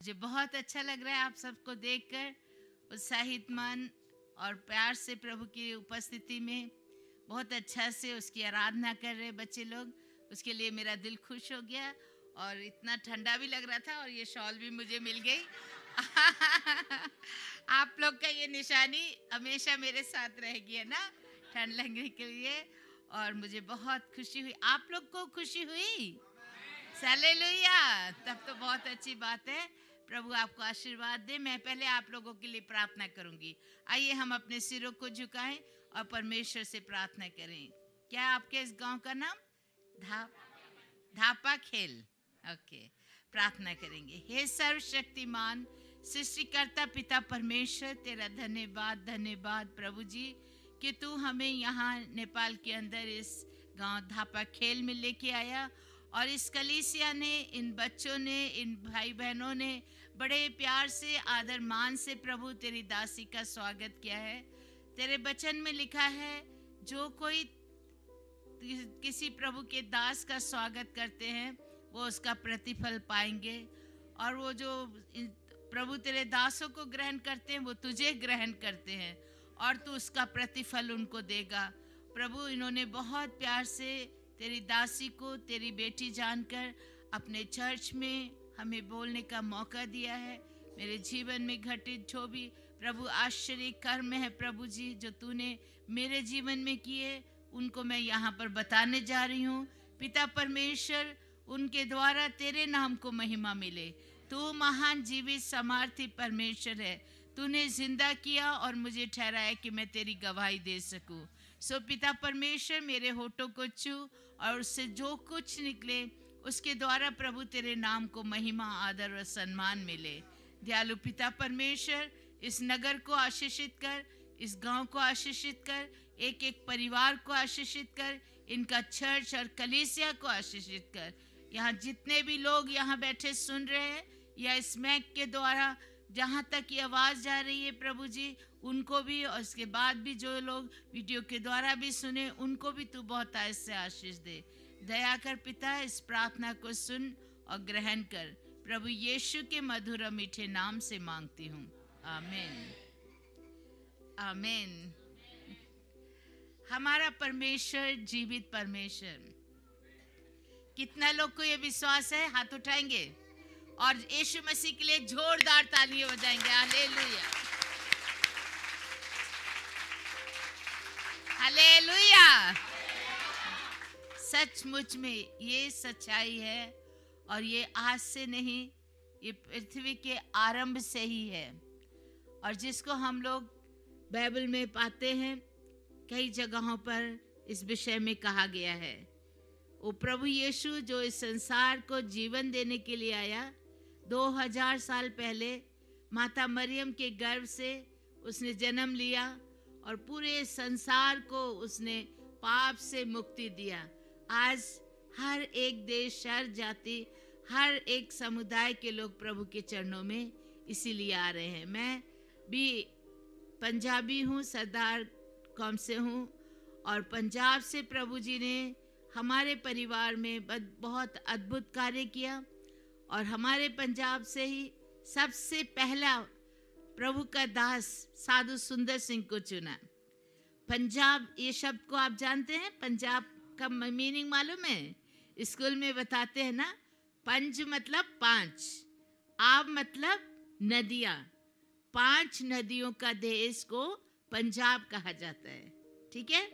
मुझे बहुत अच्छा लग रहा है आप सबको देखकर उत्साहित मन और प्यार से प्रभु की उपस्थिति में बहुत अच्छा से उसकी आराधना कर रहे बच्चे लोग। उसके लिए मेरा दिल खुश हो गया और इतना ठंडा भी लग रहा था और ये शॉल भी मुझे मिल गई। आप लोग का ये निशानी हमेशा मेरे साथ रहेगी, है ना, ठंड लगने के लिए। और मुझे बहुत खुशी हुई। आप लोग को खुशी हुई? हालेलुया! तब तो बहुत अच्छी बात है। प्रभु आपको आशीर्वाद दे। मैं पहले आप लोगों के लिए प्रार्थना करूंगी। आइए हम अपने सिरों को झुकाएं और परमेश्वर से प्रार्थना करें। क्या आपके इस गांव का नाम धापा खेल? ओके, प्रार्थना करेंगे। हे सर्वशक्तिमान सृष्टिकर्ता पिता परमेश्वर, तेरा धन्यवाद धन्यवाद प्रभु जी कि तू हमें यहाँ नेपाल के अंदर इस गांव धापा खेल में लेके आया। और इस कलीसिया ने, इन बच्चों ने, इन भाई बहनों ने बड़े प्यार से, आदर मान से प्रभु तेरी दासी का स्वागत किया है। तेरे वचन में लिखा है, जो कोई किसी प्रभु के दास का स्वागत करते हैं वो उसका प्रतिफल पाएंगे। और वो जो प्रभु तेरे दासों को ग्रहण करते हैं वो तुझे ग्रहण करते हैं और तू उसका प्रतिफल उनको देगा। प्रभु इन्होंने बहुत प्यार से तेरी दासी को तेरी बेटी जानकर अपने चर्च में हमें बोलने का मौका दिया है। मेरे जीवन में घटित जो भी प्रभु आश्चर्य कर्म है प्रभु जी जो तूने मेरे जीवन में किए उनको मैं यहाँ पर बताने जा रही हूँ। पिता परमेश्वर, उनके द्वारा तेरे नाम को महिमा मिले। तू महान जीवित समार्थी परमेश्वर है। तूने जिंदा किया और मुझे ठहराया कि मैं तेरी गवाही दे सकूं। सो पिता परमेश्वर, मेरे होठों को छू और उससे जो कुछ निकले उसके द्वारा प्रभु तेरे नाम को महिमा, आदर और सम्मान मिले। दयालु पिता परमेश्वर, इस नगर को आशीषित कर, इस गांव को आशीषित कर, एक एक परिवार को आशीषित कर, इनका चर्च और कलीसिया को आशीषित कर। यहाँ जितने भी लोग यहाँ बैठे सुन रहे हैं या इस मैक के द्वारा जहाँ तक ये आवाज़ जा रही है प्रभु जी, उनको भी, और इसके बाद भी जो लोग वीडियो के द्वारा भी सुने उनको भी तू बहुत ऐसे आशीष दे। दया कर पिता, इस प्रार्थना को सुन और ग्रहण कर। प्रभु यीशु के मधुर और मीठे नाम से मांगती हूँ, आमीन आमीन। हमारा परमेश्वर जीवित परमेश्वर। कितना लोग को ये विश्वास है? हाथ उठाएंगे और यीशु मसीह के लिए जोरदार तालियां बजाएंगे। Hallelujah hallelujah. सचमुच में ये सच्चाई है और ये आज से नहीं, ये पृथ्वी के आरंभ से ही है। और जिसको हम लोग बाइबल में पाते हैं, कई जगहों पर इस विषय में कहा गया है। वो प्रभु यीशु जो इस संसार को जीवन देने के लिए आया, 2000 साल पहले माता मरियम के गर्भ से उसने जन्म लिया और पूरे संसार को उसने पाप से मुक्ति दिया। आज हर एक देश, हर जाति, हर एक समुदाय के लोग प्रभु के चरणों में इसीलिए आ रहे हैं। मैं भी पंजाबी हूँ, सरदार कौम से हूँ और पंजाब से प्रभु जी ने हमारे परिवार में बहुत अद्भुत कार्य किया और हमारे पंजाब से ही सबसे पहला प्रभु का दास साधु सुंदर सिंह को चुना। पंजाब, ये शब्द को आप जानते हैं? पंजाब का मीनिंग मालूम है? स्कूल में बताते हैं ना, पंज मतलब 5, आब मतलब नदियाँ, 5 नदियों का देश को पंजाब कहा जाता है। ठीक है,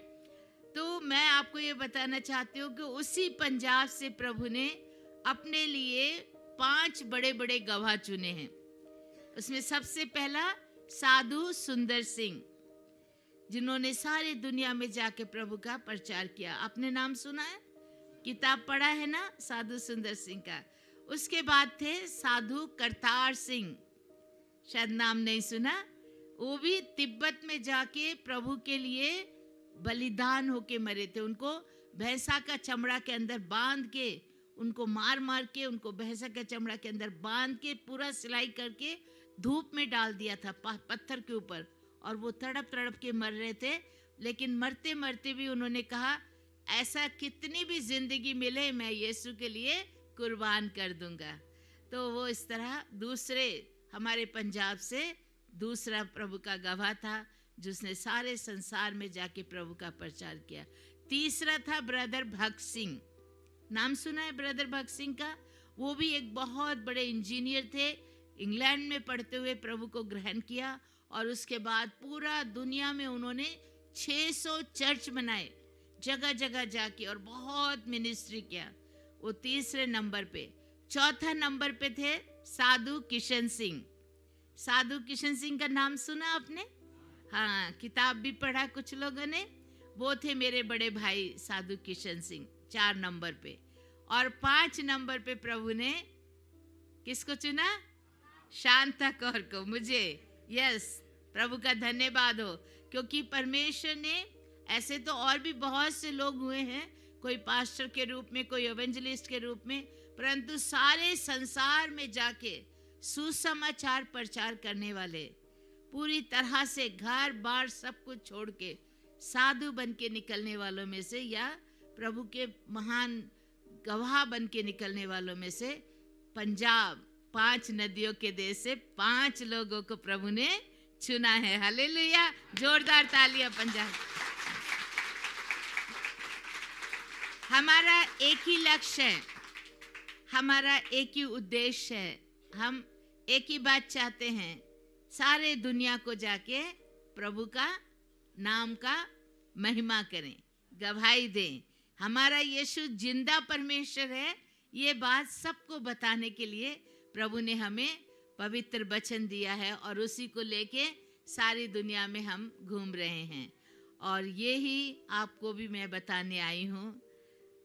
तो मैं आपको ये बताना चाहती हूँ कि उसी पंजाब से प्रभु ने अपने लिए 5 बड़े बड़े गवाह चुने हैं। उसमें सबसे पहला साधु सुंदर सिंह, जिन्होंने सारी दुनिया में जाके प्रभु का प्रचार किया। आपने नाम सुना है, किताब पढ़ा है ना साधु सुंदर सिंह का। उसके बाद थे साधु करतार सिंह, शायद नाम नहीं सुना। वो भी तिब्बत में जाके प्रभु के लिए बलिदान होके मरे थे। उनको भैंसा का चमड़ा के अंदर बांध के, उनको मार मार के, उनको भैंसा का चमड़ा के अंदर बांध के पूरा सिलाई करके धूप में डाल दिया था पत्थर के ऊपर, और वो तड़प तड़प के मर रहे थे। लेकिन मरते मरते भी उन्होंने कहा ऐसा कितनी भी जिंदगी मिले मैं यीशु के लिए कुर्बान कर दूंगा। तो वो इस तरह दूसरे हमारे पंजाब से दूसरा प्रभु का गवाह था जिसने सारे संसार में जाके प्रभु का प्रचार किया। तीसरा था ब्रदर भगत सिंह, नाम सुना है ब्रदर भगत सिंह का? वो भी एक बहुत बड़े इंजीनियर थे, इंग्लैंड में पढ़ते हुए प्रभु को ग्रहण किया और उसके बाद पूरा दुनिया में उन्होंने 600 चर्च बनाए जगह जगह जाके और बहुत मिनिस्ट्री किया। वो तीसरे नंबर पे। चौथा नंबर पे थे साधु किशन सिंह। साधु किशन सिंह का नाम सुना आपने? हाँ, किताब भी पढ़ा कुछ लोगों ने। वो थे मेरे बड़े भाई साधु किशन सिंह, 4 नंबर पे। और 5 नंबर पे प्रभु ने किसको चुना? शांता कौर को, मुझे। यस, प्रभु का धन्यवाद हो, क्योंकि परमेश्वर ने, ऐसे तो और भी बहुत से लोग हुए हैं, कोई पास्टर के रूप में, कोई एवेंजलिस्ट के रूप में, परंतु सारे संसार में जाके सुसमाचार प्रचार करने वाले, पूरी तरह से घर बार सब कुछ छोड़ के साधु बन के निकलने वालों में से, या प्रभु के महान गवाह बन के निकलने वालों में से पंजाब 5 नदियों के देश से 5 लोगों को प्रभु ने चुना है। हालेलुया, जोरदार तालियां पंजाब। हमारा एक ही लक्ष्य है, हमारा एक ही उद्देश्य है, हम एक ही बात चाहते हैं, सारे दुनिया को जाके प्रभु का नाम का महिमा करें, गवाही दें। हमारा यीशु जिंदा परमेश्वर है, ये बात सबको बताने के लिए प्रभु ने हमें पवित्र वचन दिया है और उसी को लेके सारी दुनिया में हम घूम रहे हैं। और ये ही आपको भी मैं बताने आई हूँ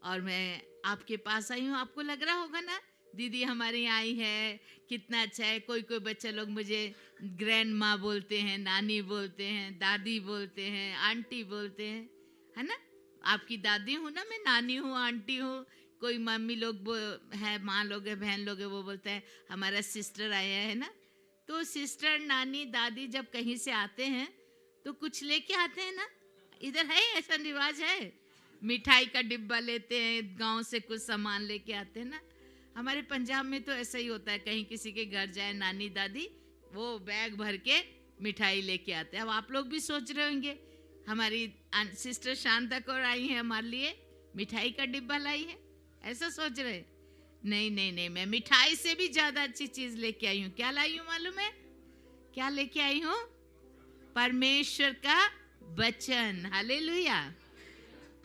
और मैं आपके पास आई हूँ। आपको लग रहा होगा ना, दीदी हमारे यहाँ आई है, कितना अच्छा है। कोई कोई बच्चे लोग मुझे ग्रैंड माँ बोलते हैं, नानी बोलते हैं, दादी बोलते हैं, आंटी बोलते हैं, है ना? आपकी दादी हूँ ना मैं, नानी हूँ, आंटी हूँ। कोई मम्मी लोग है, माँ लोग है, बहन लोग है, वो बोलते हैं हमारा सिस्टर आया है ना। तो सिस्टर, नानी, दादी जब कहीं से आते हैं तो कुछ लेके आते हैं ना, इधर है ऐसा रिवाज है, मिठाई का डिब्बा लेते हैं, गांव से कुछ सामान लेके आते हैं ना। हमारे पंजाब में तो ऐसा ही होता है, कहीं किसी के घर जाए नानी दादी, वो बैग भर के मिठाई लेके आते हैं। अब आप लोग भी सोच रहे होंगे हमारी सिस्टर शांता कौर आई है, हमारे लिए मिठाई का डिब्बा लाई है, ऐसा सोच रहे? नहीं नहीं नहीं, मैं मिठाई से भी ज्यादा अच्छी चीज लेके आई हूँ। क्या लाई हूँ मालूम है? क्या लेके आई हूँ? परमेश्वर का वचन। हालेलुया।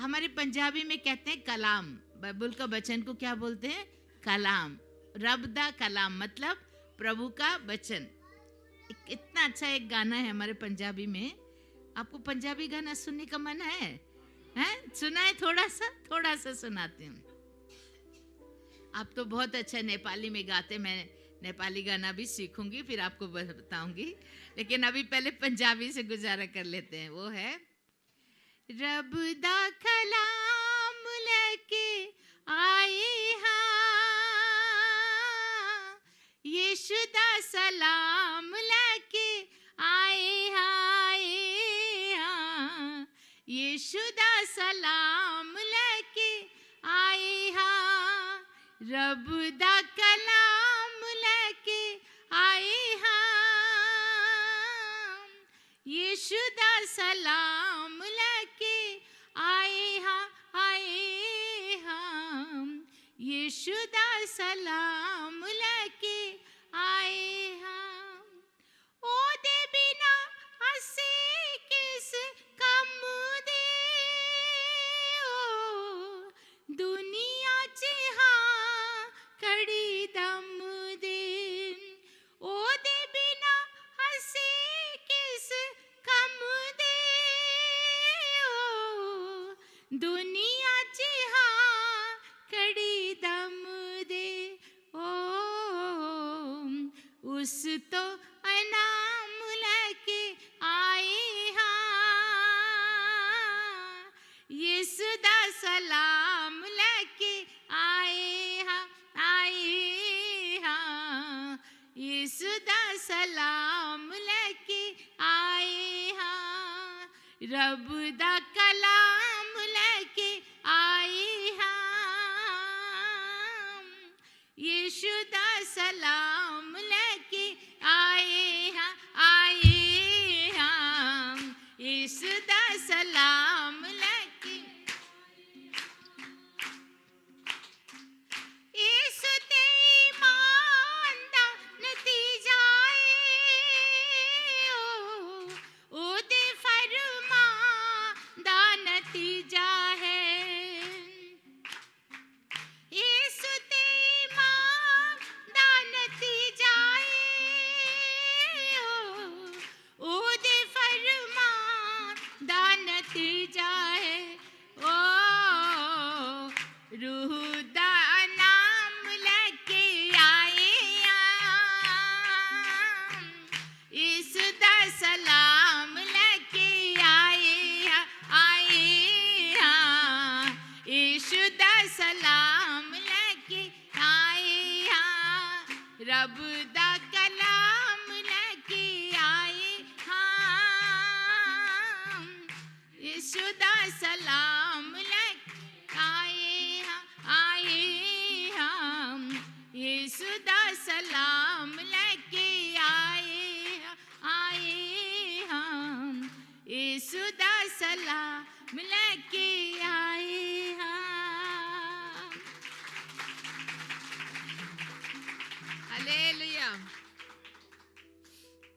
हमारे पंजाबी में कहते हैं कलाम, बाइबल का वचन को क्या बोलते हैं? कलाम। रब दा कलाम मतलब प्रभु का वचन। इतना अच्छा एक गाना है हमारे पंजाबी में। आपको पंजाबी गाना सुनने का मन है? हैं? सुना है? थोड़ा सा सुनाती हूँ। आप तो बहुत अच्छा नेपाली में गाते, मैं नेपाली गाना भी सीखूंगी, फिर आपको बताऊंगी, लेकिन अभी पहले पंजाबी से गुजारा कर लेते हैं। वो है, रब दा कलाम लेके आए हाँ, यीशु दा सलाम लेके आए हाँ, यीशु दा सलाम लेके आए हाँ, रब दा कलाम लेके आए हाँ, यीशु दा सलाम लेके आए हाँ, यीशु दा सलाम लेके आए हाँ। ओदे बिना असी किस कम दे, ओ दुनिया च हाँ कड़ी दम दे, ओदे बिना असी किस कम दे, ओ दुनिया च हाँ कड़ी दम दे, ओ उस तो अनाम लेके आए हाँ, यीशु दा सलाम लेके आए हाँ, यीशु दा सलाम लेके आए हाँ, रब दा कलाम लेके आए हम, यीशु दा सलाम लेके आए हम, यीशु दा सलाम लेके। यीशु ते ईमान दा नतीजा ओदे फरमान दा नतीजा है। यीशु ते ईमान दा नतीजा ओदे फरमान दा नतीजा है। ओ रूह दा नाम लेके आए हम, यीशु दा सलाम लेके आए हम, यीशु दा सलाम लेके आए हम, रब दा कलाम लेके आए हम, यीशु दा सलाम लेके आए हम, यीशु दा सलाम लेके आए हम, यीशु दा सलाम लेके आए हम। हालेलुया।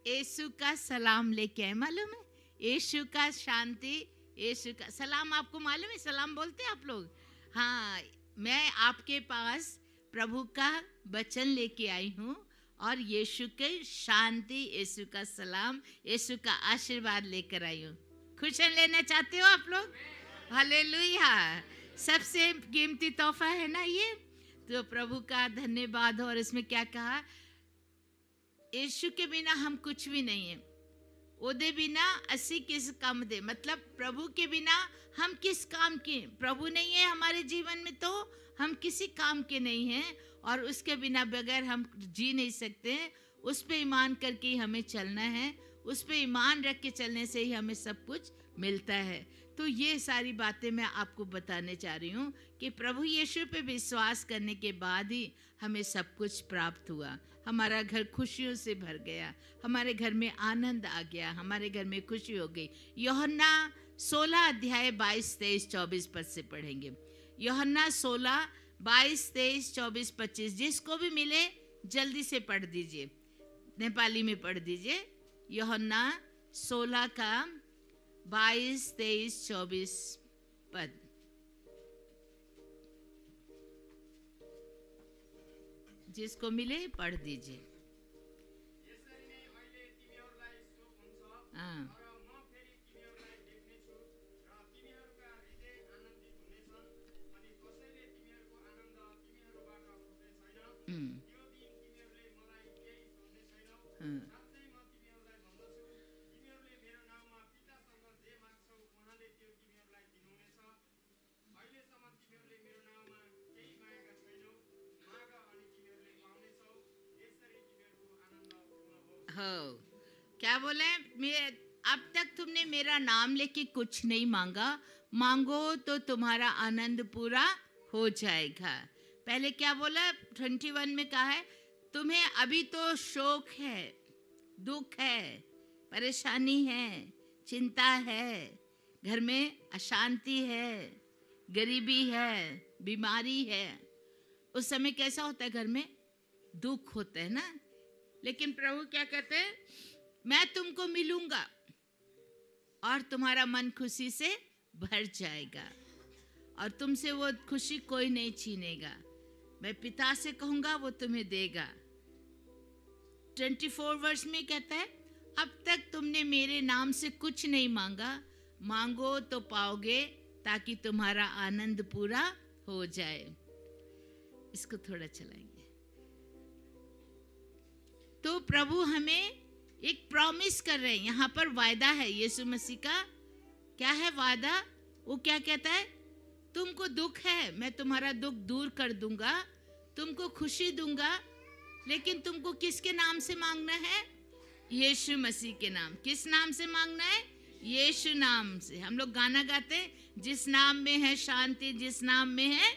यीशु का सलाम लेके आए, मालूम है? यीशु का शांति, यीशु का सलाम। आपको मालूम है सलाम बोलते हैं आप लोग? हाँ, मैं आपके पास प्रभु का वचन लेके आई हूँ और यीशु के शांति, यीशु का सलाम, यीशु का आशीर्वाद लेकर आई हूँ। खुशियाँ लेना चाहते हो आप लोग? हालेलुया। सबसे कीमती तोहफा है ना ये, तो प्रभु का धन्यवाद हो। और इसमें क्या कहा? यीशु के बिना हम कुछ भी नहीं है, ओदे बिना असी किस काम दे। मतलब प्रभु के बिना हम किस काम के? प्रभु नहीं है हमारे जीवन में तो हम किसी काम के नहीं हैं, और उसके बिना बगैर हम जी नहीं सकते। उस पे ईमान करके ही हमें चलना है, उस पे ईमान रख के चलने से ही हमें सब कुछ मिलता है। तो ये सारी बातें मैं आपको बताने चाह रही हूँ कि प्रभु यीशु पे विश्वास करने के बाद ही हमें सब कुछ प्राप्त हुआ। हमारा घर खुशियों से भर गया, हमारे घर में आनंद आ गया, हमारे घर में खुशी हो गई। यूहन्ना 16 अध्याय 22, 23, 24 पद से पढ़ेंगे। यूहन्ना 16, 22, 23, 24, 25। जिसको भी मिले जल्दी से पढ़ दीजिए, नेपाली में पढ़ दीजिए। यूहन्ना 16 का 22, 23, 24 पद। जिसको मिले पढ़ दीजिए। हाँ, हो क्या बोले? अब तक तुमने मेरा नाम लेके कुछ नहीं मांगा, मांगो तो तुम्हारा आनंद पूरा हो जाएगा। पहले क्या बोला? 21 में कहा है तुम्हें अभी तो शोक है, दुख है, परेशानी है, चिंता है, घर में अशांति है, गरीबी है, बीमारी है। उस समय कैसा होता है? घर में दुख होता है ना। लेकिन प्रभु क्या कहते हैं? मैं तुमको मिलूंगा और तुम्हारा मन खुशी से भर जाएगा, और तुमसे वो खुशी कोई नहीं छीनेगा। मैं पिता से कहूंगा, वो तुम्हें देगा। 24 वर्ष में कहता है अब तक तुमने मेरे नाम से कुछ नहीं मांगा, मांगो तो पाओगे, ताकि तुम्हारा आनंद पूरा हो जाए। इसको थोड़ा चलाएंगे। तो प्रभु हमें एक प्रॉमिस कर रहे हैं, यहाँ पर वायदा है यीशु मसीह का। क्या है वादा? वो क्या कहता है? तुमको दुख है, मैं तुम्हारा दुख दूर कर दूंगा, तुमको खुशी दूंगा, लेकिन तुमको किसके नाम से मांगना है? यीशु मसीह के नाम। किस नाम से मांगना है? यीशु नाम से। हम लोग गाना गाते हैं, जिस नाम में है शांति, जिस नाम में है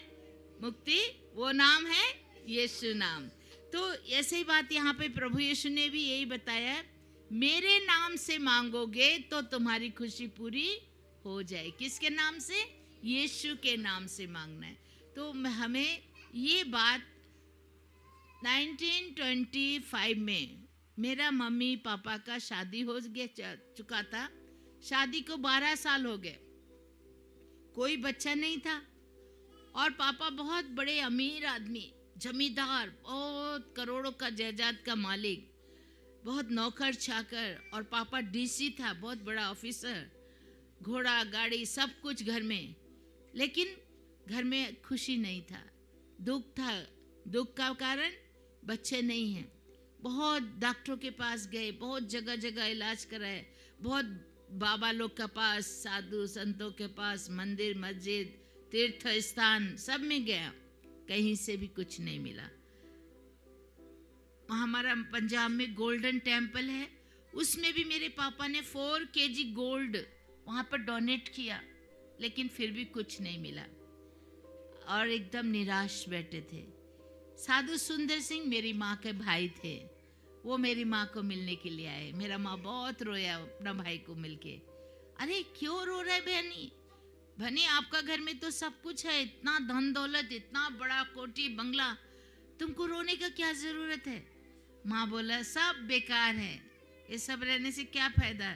मुक्ति, वो नाम है यीशु नाम। तो ऐसे ही बात यहाँ पे प्रभु यीशु ने भी यही बताया, मेरे नाम से मांगोगे तो तुम्हारी खुशी पूरी हो जाए। किसके नाम से? यीशु के नाम से मांगना है। तो हमें ये बात 1925 में मेरा मम्मी पापा का शादी हो गया चुका था। शादी को 12 साल हो गए, कोई बच्चा नहीं था। और पापा बहुत बड़े अमीर आदमी, जमींदार, बहुत करोड़ों का जायदाद का मालिक, बहुत नौकर चाकर। और पापा डीसी था, बहुत बड़ा ऑफिसर, घोड़ा गाड़ी सब कुछ घर में। लेकिन घर में खुशी नहीं था, दुख था। दुख का कारण बच्चे नहीं हैं। बहुत डॉक्टरों के पास गए, बहुत जगह जगह इलाज कराए, बहुत बाबा लोग के पास, साधु संतों के पास, मंदिर मस्जिद तीर्थ स्थान सब में गया, कहीं से भी कुछ नहीं मिला। हमारा पंजाब में गोल्डन टेम्पल है, उसमें भी मेरे पापा ने 4 kg गोल्ड वहाँ पर डोनेट किया, लेकिन फिर भी कुछ नहीं मिला और एकदम निराश बैठे थे। साधु सुंदर सिंह मेरी माँ के भाई थे, वो मेरी माँ को मिलने के लिए आए। मेरा माँ बहुत रोया अपना भाई को मिलके। अरे क्यों रो रहा है बहनी? बहनी आपका घर में तो सब कुछ है, इतना धन दौलत, इतना बड़ा कोठी बंगला, तुमको रोने का क्या जरूरत है? माँ बोला सब बेकार है, ये सब रहने से क्या फायदा?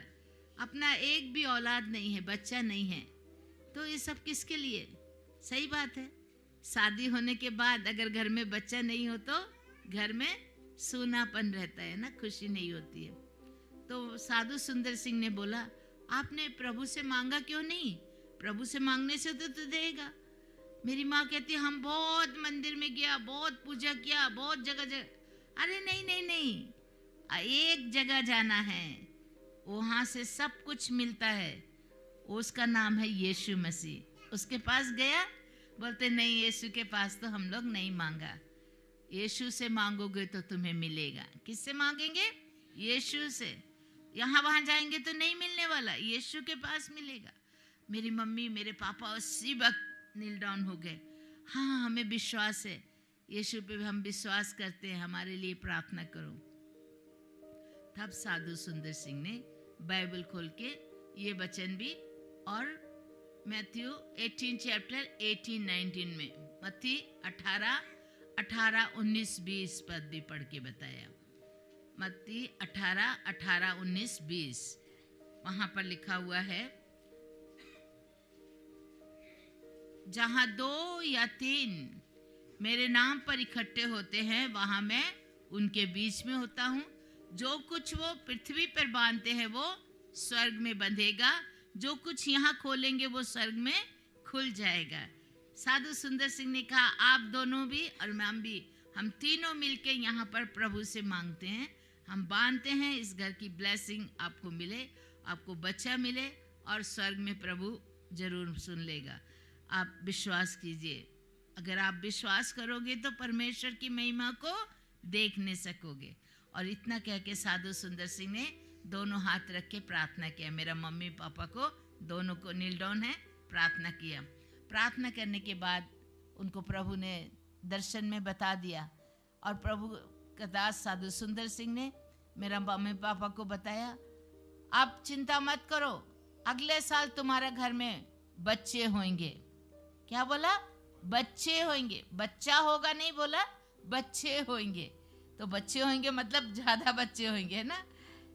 अपना एक भी औलाद नहीं है, बच्चा नहीं है, तो ये सब किसके लिए? सही बात है। शादी होने के बाद अगर घर में बच्चा नहीं हो तो घर में सूनापन रहता है ना, खुशी नहीं होती है। तो साधु सुंदर सिंह ने बोला, आपने प्रभु से मांगा क्यों नहीं? प्रभु से मांगने से तो देगा। मेरी माँ कहती हम बहुत मंदिर में गया, बहुत पूजा किया, बहुत जगह जगह। अरे नहीं नहीं नहीं, एक जगह जाना है, वहाँ से सब कुछ मिलता है, उसका नाम है यीशु मसीह। उसके पास गया, बोलते नहीं यीशु के पास तो हम लोग नहीं मांगा। यीशु से मांगोगे तो तुम्हें मिलेगा। किससे मांगेंगे? यीशु से। यहाँ वहाँ जाएंगे तो नहीं मिलने वाला, यीशु के पास मिलेगा। मेरी मम्मी मेरे पापा उसी वक्त नील डाउन हो गए। हाँ हमें विश्वास है, यीशु पे हम विश्वास करते हैं, हमारे लिए प्रार्थना करो। तब साधु सुंदर सिंह ने बाइबल खोल के ये वचन भी, और मैथ्यू 18 चैप्टर 18-19 में मत्ती 18, 19, 20 पद भी पढ़ के बताया। मत्ती 18, 19, 20 वहां पर लिखा हुआ है, जहां 2 या 3 मेरे नाम पर इकट्ठे होते हैं वहां मैं उनके बीच में होता हूँ। जो कुछ वो पृथ्वी पर बांधते हैं वो स्वर्ग में बंधेगा, जो कुछ यहाँ खोलेंगे वो स्वर्ग में खुल जाएगा। साधु सुंदर सिंह ने कहा आप दोनों भी और मैम भी, हम तीनों मिलके यहाँ पर प्रभु से मांगते हैं, हम बांधते हैं इस घर की ब्लेसिंग आपको मिले, आपको बच्चा मिले और स्वर्ग में प्रभु जरूर सुन लेगा। आप विश्वास कीजिए, अगर आप विश्वास करोगे तो परमेश्वर की महिमा को देख नहीं सकोगे। और इतना कह के साधु सुंदर सिंह ने दोनों हाथ रख के प्रार्थना किया। मेरा मम्मी पापा को दोनों को नील डाउन है, प्रार्थना किया। प्रार्थना करने के बाद उनको प्रभु ने दर्शन में बता दिया, और प्रभु का दास साधु सुंदर सिंह ने मेरा मम्मी पापा को बताया, आप चिंता मत करो, अगले साल तुम्हारे घर में बच्चे होंगे। क्या बोला? बच्चे होंगे, बच्चा होगा नहीं बोला, बच्चे होंगे। तो बच्चे होंगे मतलब ज़्यादा बच्चे होंगे, है ना।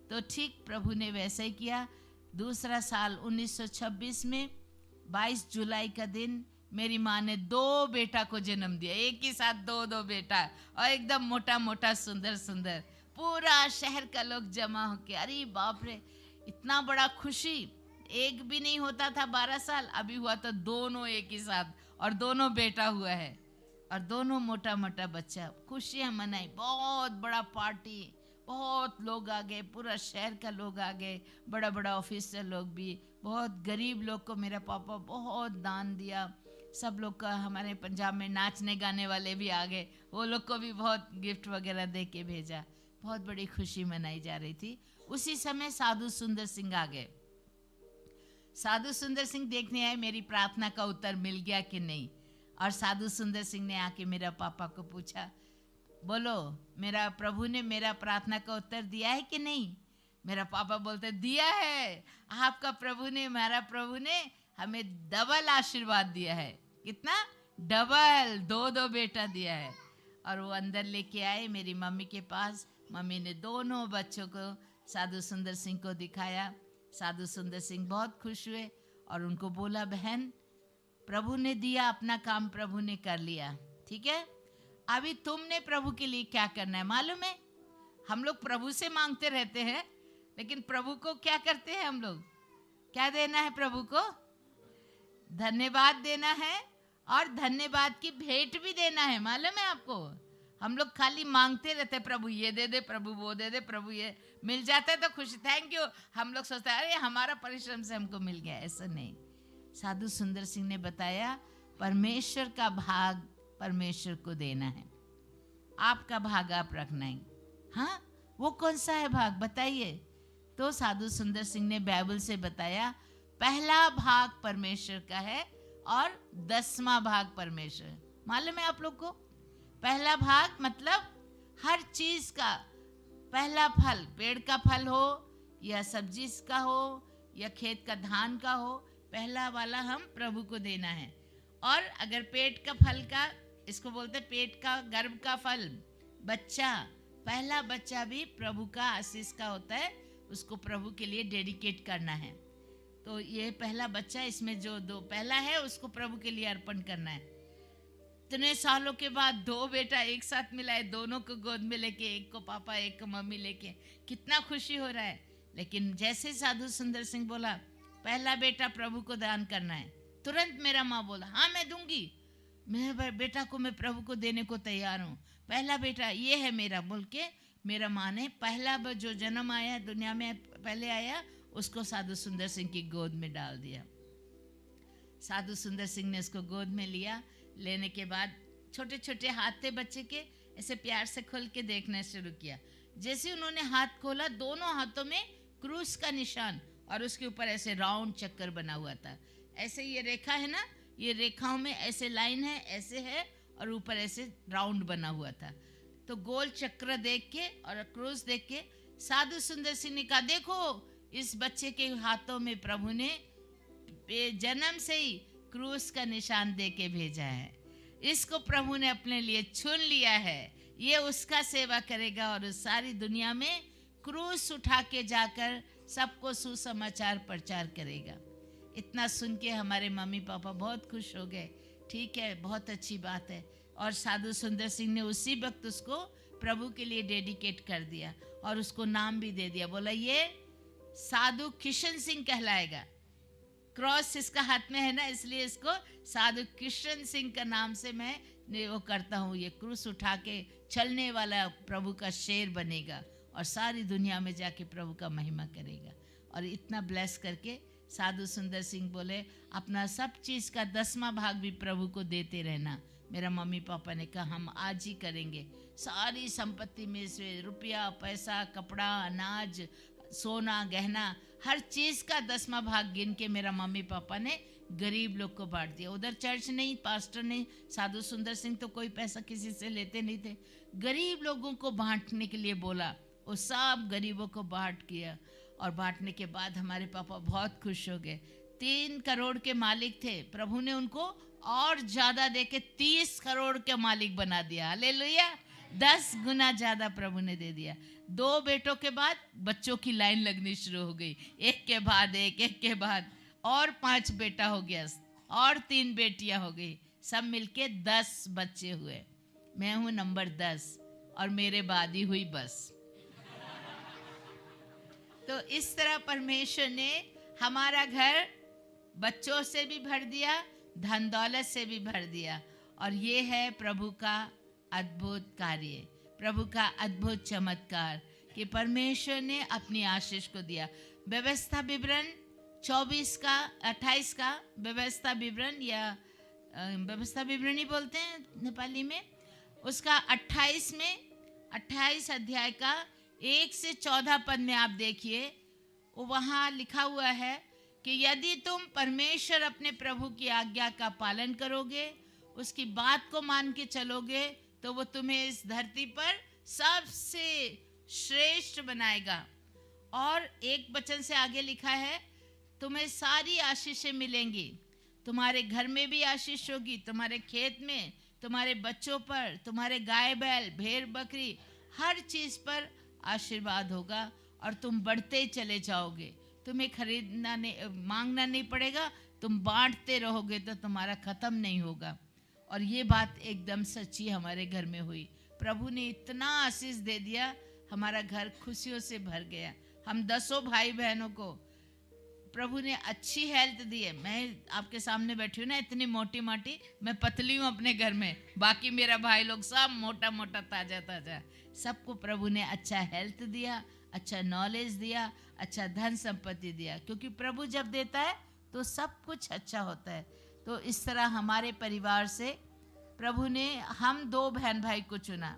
तो ठीक प्रभु ने वैसा ही किया। दूसरा साल 1926 में 22 जुलाई का दिन मेरी माँ ने 2 बेटा को जन्म दिया, एक ही साथ 2 बेटा, और एकदम मोटा मोटा सुंदर सुंदर। पूरा शहर का लोग जमा होके, अरे बाप रे, इतना बड़ा खुशी एक भी नहीं होता था 12 साल, अभी हुआ तो दोनों एक ही साथ, और दोनों बेटा हुआ है, और दोनों मोटा मोटा बच्चा। खुशियाँ मनाई, बहुत बड़ा पार्टी, बहुत लोग आ गए, पूरा शहर का लोग आ गए, बड़ा बड़ा ऑफिसर लोग भी, बहुत गरीब लोग को मेरा पापा बहुत दान दिया। सब लोग का, हमारे पंजाब में नाचने गाने वाले भी आ गए, वो लोग को भी बहुत गिफ्ट वगैरह दे के भेजा। बहुत बड़ी खुशी मनाई जा रही थी। उसी समय साधु सुंदर सिंह आ गए। साधु सुंदर सिंह देखने आए मेरी प्रार्थना का उत्तर मिल गया कि नहीं। और साधु सुंदर सिंह ने आके मेरा पापा को पूछा, बोलो मेरा प्रभु ने मेरा प्रार्थना का उत्तर दिया है कि नहीं। मेरा पापा बोलते दिया है, आपका प्रभु ने, हमारा प्रभु ने हमें डबल आशीर्वाद दिया है। कितना? डबल, दो बेटा दिया है। और वो अंदर लेके आए मेरी मम्मी के पास। मम्मी ने दोनों बच्चों को साधु सुंदर सिंह को दिखाया। साधु सुंदर सिंह बहुत खुश हुए और उनको बोला, बहन प्रभु ने दिया, अपना काम प्रभु ने कर लिया, ठीक है। अभी तुमने प्रभु के लिए क्या करना है मालूम है? हम लोग प्रभु से मांगते रहते हैं, लेकिन प्रभु को क्या करते हैं हम लोग? क्या देना है प्रभु को? धन्यवाद देना है और धन्यवाद की भेंट भी देना है। मालूम है आपको? हम लोग खाली मांगते रहते हैं, प्रभु ये दे दे, प्रभु वो दे दे, प्रभु ये मिल जाता है तो खुशी, थैंक यू। हम लोग सोचते हैं अरे हमारा परिश्रम से हमको मिल गया। ऐसा नहीं। साधु सुंदर सिंह ने बताया, परमेश्वर का भाग परमेश्वर को देना है, आपका भाग आप रखना है। हाँ, वो कौन सा है भाग बताइए? तो साधु सुंदर सिंह ने बाइबल से बताया, पहला भाग परमेश्वर का है और 10वां भाग परमेश्वर। मालूम है आप लोग को? पहला भाग मतलब हर चीज का पहला फल, पेड़ का फल हो या सब्जी का हो या खेत का धान का हो, पहला वाला हम प्रभु को देना है। और अगर पेट का फल का, इसको बोलते पेट का गर्भ का फल, बच्चा, पहला बच्चा भी प्रभु का आशीष का होता है, उसको प्रभु के लिए डेडिकेट करना है। तो ये पहला बच्चा, इसमें जो दो पहला है उसको प्रभु के लिए अर्पण करना है। इतने सालों के बाद 2 बेटा एक साथ मिलाए, दोनों को गोद में लेके, एक को पापा एक को मम्मी लेके, कितना खुशी हो रहा है। लेकिन जैसे साधु सुंदर सिंह बोला पहला बेटा प्रभु को दान करना है, तुरंत मेरा माँ बोला हाँ मैं दूंगी, मेरे बेटा को मैं प्रभु को देने को तैयार हूँ, पहला बेटा ये है मेरा बोल के मेरा माँ ने पहला जो जन्म आया दुनिया में पहले आया उसको साधु सुंदर सिंह की गोद में डाल दिया। साधु सुंदर सिंह ने उसको गोद में लिया। लेने के बाद छोटे छोटे हाथ थे बच्चे के, ऐसे प्यार से खोल के देखना शुरू किया। जैसे उन्होंने हाथ खोला, दोनों हाथों में क्रूस का निशान और उसके ऊपर ऐसे राउंड चक्कर बना हुआ था। ऐसे ये रेखा है ना, ये रेखाओं में ऐसे लाइन है, ऐसे है और ऊपर ऐसे राउंड बना हुआ था। तो गोल चक्र देख के और क्रूस देख के साधु सुंदर सिंह ने कहा, देखो इस बच्चे के हाथों में प्रभु ने जन्म से ही क्रूस का निशान दे के भेजा है, इसको प्रभु ने अपने लिए चुन लिया है, ये उसका सेवा करेगा और उस सारी दुनिया में क्रूस उठा के जाकर सबको सुसमाचार प्रचार करेगा। इतना सुन के हमारे मम्मी पापा बहुत खुश हो गए। ठीक है, बहुत अच्छी बात है। और साधु सुंदर सिंह ने उसी वक्त उसको प्रभु के लिए डेडिकेट कर दिया और उसको नाम भी दे दिया। बोला ये साधु किशन सिंह कहलाएगा। क्रॉस इसका हाथ में है ना, इसलिए इसको साधु किशन सिंह का नाम से मैं वो करता हूँ। ये क्रूस उठा के चलने वाला प्रभु का शेर बनेगा और सारी दुनिया में जाके प्रभु का महिमा करेगा। और इतना ब्लेस करके साधु सुंदर सिंह बोले अपना सब चीज़ का 10वां भाग भी प्रभु को देते रहना। मेरा मम्मी पापा ने कहा हम आज ही करेंगे। सारी संपत्ति में से रुपया पैसा कपड़ा अनाज सोना गहना हर चीज़ का 10वां भाग गिन के मेरा मम्मी पापा ने गरीब लोग को बांट दिया। उधर चर्च नहीं, पास्टर नहीं, साधु सुंदर सिंह तो कोई पैसा किसी से लेते नहीं थे, गरीब लोगों को बांटने के लिए बोला। वो सब गरीबों को बांट किया और बांटने के बाद हमारे पापा बहुत खुश हो गए। 3 करोड़ के मालिक थे, प्रभु ने उनको और ज़्यादा देके 30 करोड़ के मालिक बना दिया। हालेलुया, 10 गुना ज़्यादा प्रभु ने दे दिया। 2 बेटों के बाद बच्चों की लाइन लगनी शुरू हो गई, एक के बाद एक, एक के बाद और 5 बेटा हो गया और 3 बेटियां हो गई, सब मिलके 10 बच्चे हुए। मैं हूँ नंबर 10 और मेरे बाद ही हुई बस। तो इस तरह परमेश्वर ने हमारा घर बच्चों से भी भर दिया, धन दौलत से भी भर दिया। और ये है प्रभु का अद्भुत कार्य, प्रभु का अद्भुत चमत्कार कि परमेश्वर ने अपनी आशीष को दिया। व्यवस्था विवरण 24 का 28 का व्यवस्था विवरण या व्यवस्था विवरण ही बोलते हैं नेपाली में, उसका 28 अध्याय का 1 से 14 पद में आप देखिए, वो वहाँ लिखा हुआ है कि यदि तुम परमेश्वर अपने प्रभु की आज्ञा का पालन करोगे, उसकी बात को मान के चलोगे, तो वो तुम्हें इस धरती पर सबसे श्रेष्ठ बनाएगा। और एक वचन से आगे लिखा है, तुम्हें सारी आशीषें मिलेंगी। तुम्हारे घर में भी आशीष होगी, तुम्हारे खेत में, तुम्हारे बच्चों पर, तुम्हारे गाय बैल भेड़ बकरी हर चीज पर आशीर्वाद होगा और तुम बढ़ते चले जाओगे। तुम्हें खरीदना नहीं, मांगना नहीं पड़ेगा, तुम बांटते रहोगे तो तुम्हारा खत्म नहीं होगा। और ये बात एकदम सच्ची हमारे घर में हुई। प्रभु ने इतना आशीष दे दिया, हमारा घर खुशियों से भर गया। हम 10 भाई बहनों को प्रभु ने अच्छी हेल्थ दी है। मैं आपके सामने बैठी हूँ ना, इतनी मोटी मोटी, मैं पतली हूँ अपने घर में, बाकी मेरा भाई लोग सब मोटा मोटा ताजा ताजा। सबको प्रभु ने अच्छा हेल्थ दिया, अच्छा नॉलेज दिया, अच्छा धन संपत्ति दिया, क्योंकि प्रभु जब देता है तो सब कुछ अच्छा होता है। तो इस तरह हमारे परिवार से प्रभु ने हम 2 बहन भाई को चुना।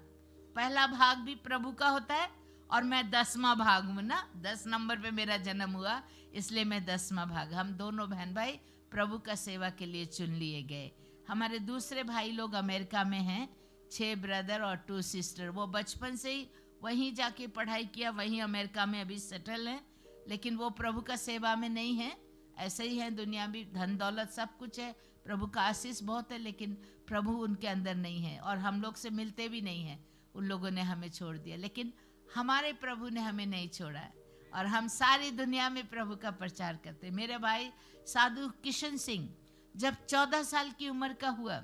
पहला भाग भी प्रभु का होता है और मैं 10वां भाग हूँ ना, 10 नंबर पे मेरा जन्म हुआ, इसलिए मैं 10वां भाग। हम दोनों बहन भाई प्रभु का सेवा के लिए चुन लिए गए। हमारे दूसरे भाई लोग अमेरिका में हैं, 6 ब्रदर और 2 सिस्टर। वो बचपन से ही वहीं जाके पढ़ाई किया, वहीं अमेरिका में अभी सेटल हैं, लेकिन वो प्रभु का सेवा में नहीं है। ऐसे ही है, दुनिया में धन दौलत सब कुछ है, प्रभु का आशीष बहुत है, लेकिन प्रभु उनके अंदर नहीं है और हम लोग से मिलते भी नहीं हैं। उन लोगों ने हमें छोड़ दिया, लेकिन हमारे प्रभु ने हमें नहीं छोड़ा है और हम सारी दुनिया में प्रभु का प्रचार करते। मेरे भाई साधु किशन सिंह जब 14 साल की उम्र का हुआ,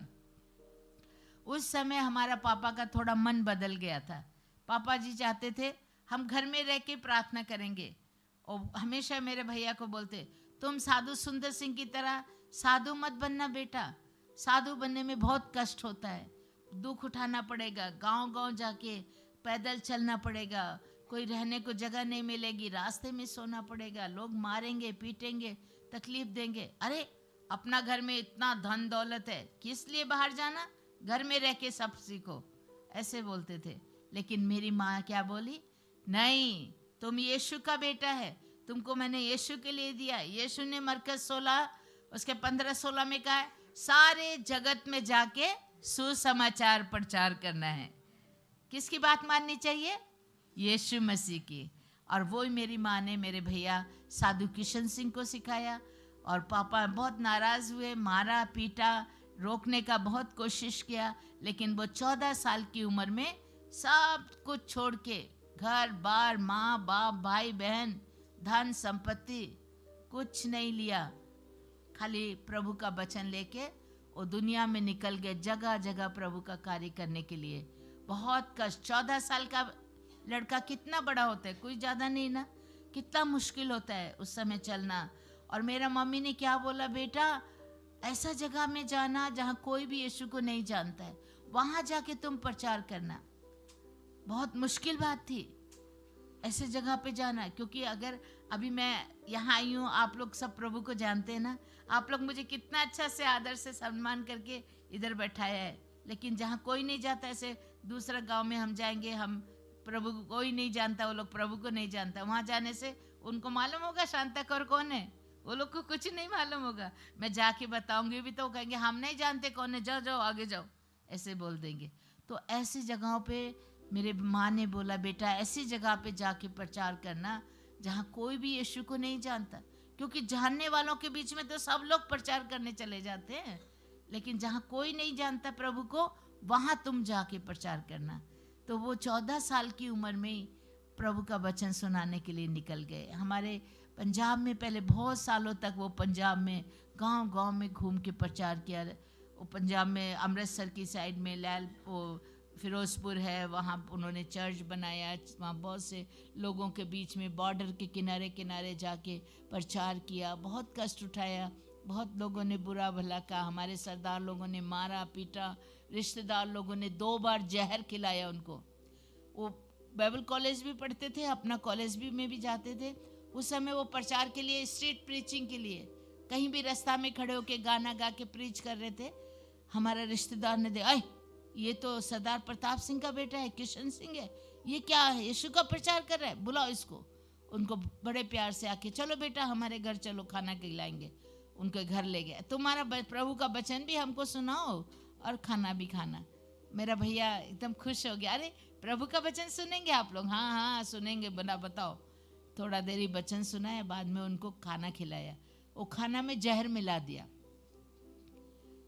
उस समय हमारा पापा का थोड़ा मन बदल गया था। पापा जी चाहते थे हम घर में रह के प्रार्थना करेंगे, और हमेशा मेरे भैया को बोलते, तुम साधु सुंदर सिंह की तरह साधु मत बनना बेटा, साधु बनने में बहुत कष्ट होता है, दुख उठाना पड़ेगा, गांव गांव जाके पैदल चलना पड़ेगा, कोई रहने को जगह नहीं मिलेगी, रास्ते में सोना पड़ेगा, लोग मारेंगे पीटेंगे, तकलीफ देंगे। अरे अपना घर में इतना धन दौलत है, किस लिए बाहर जाना, घर में रह के सब सीखो, ऐसे बोलते थे। लेकिन मेरी माँ क्या बोली, नहीं, तुम यीशु का बेटा है, तुमको मैंने यीशु के लिए दिया। यीशु ने मरकज 16 उसके 15-16 में कहा है, सारे जगत में जाके सुसमाचार प्रचार करना है। किसकी बात माननी चाहिए, यीशु मसीह की। और वो ही मेरी माँ ने मेरे भैया साधु किशन सिंह को सिखाया। और पापा बहुत नाराज हुए, मारा पीटा, रोकने का बहुत कोशिश किया, लेकिन वो 14 साल की उम्र में सब कुछ छोड़ के, घर बार, माँ बाप, भाई बहन, धन संपत्ति कुछ नहीं लिया, खाली प्रभु का वचन लेके वो दुनिया में निकल गए, जगह जगह प्रभु का कार्य करने के लिए। बहुत कष्ट, 14 साल का लड़का कितना बड़ा होता है, कोई ज़्यादा नहीं ना, कितना मुश्किल होता है उस समय चलना। और मेरा मम्मी ने क्या बोला, बेटा ऐसा जगह में जाना जहाँ कोई भी यीशु को नहीं जानता है, वहाँ जाके तुम प्रचार करना। बहुत मुश्किल बात थी ऐसे जगह पे जाना, क्योंकि अगर अभी मैं यहाँ आई हूँ, आप लोग सब प्रभु को जानते हैं ना, आप लोग मुझे कितना अच्छा से आदर से सम्मान करके इधर बैठाया है, लेकिन जहाँ कोई नहीं जाता, ऐसे दूसरा गांव में हम जाएंगे, हम प्रभु को कोई नहीं जानता, वो लोग प्रभु को नहीं जानता, वहाँ जाने से उनको मालूम होगा शांता कौर कौन है, वो लोग को कुछ नहीं मालूम होगा। मैं जाके बताऊंगी भी तो वो कहेंगे हम नहीं जानते कौन है, जाओ जाओ आगे जाओ, ऐसे बोल देंगे। तो ऐसी जगहों पे मेरे माँ ने बोला, बेटा ऐसी जगह पे जाके प्रचार करना जहाँ कोई भी यीशु को नहीं जानता, क्योंकि जानने वालों के बीच में तो सब लोग प्रचार करने चले जाते हैं, लेकिन जहाँ कोई नहीं जानता प्रभु को, वहाँ तुम जाके प्रचार करना। तो वो 14 साल की उम्र में ही प्रभु का वचन सुनाने के लिए निकल गए। हमारे पंजाब में पहले बहुत सालों तक वो पंजाब में गांव गांव में घूम के प्रचार किया। वो पंजाब में अमृतसर की साइड में लैल वो फिरोजपुर है, वहाँ उन्होंने चर्च बनाया, वहाँ बहुत से लोगों के बीच में बॉर्डर के किनारे किनारे जाके प्रचार किया, बहुत कष्ट उठाया, बहुत लोगों ने बुरा भला कहा, हमारे सरदार लोगों ने मारा पीटा, रिश्तेदार लोगों ने 2 बार जहर खिलाया उनको। वो बाइबल कॉलेज भी पढ़ते थे, अपना कॉलेज भी में भी जाते थे। उस समय वो प्रचार के लिए, स्ट्रीट प्रीचिंग के लिए, कहीं भी रास्ता में खड़े होके गाना गा के प्रीच कर रहे थे। हमारा रिश्तेदार ने देखा, ये तो सरदार प्रताप सिंह का बेटा है, किशन सिंह है, ये क्या है, यीशु का प्रचार कर रहा है, बुलाओ इसको। उनको बड़े प्यार से आके चलो बेटा हमारे घर चलो, खाना खिलाएंगे, उनके घर ले गया। तुम्हारा प्रभु का वचन भी हमको सुनाओ और खाना भी खाना। मेरा भैया एकदम खुश हो गया, अरे प्रभु का वचन सुनेंगे आप लोग? हाँ हाँ सुनेंगे, बना बताओ। थोड़ा देर ही वचन सुनाया, बाद में उनको खाना खिलाया। वो खाना में जहर मिला दिया,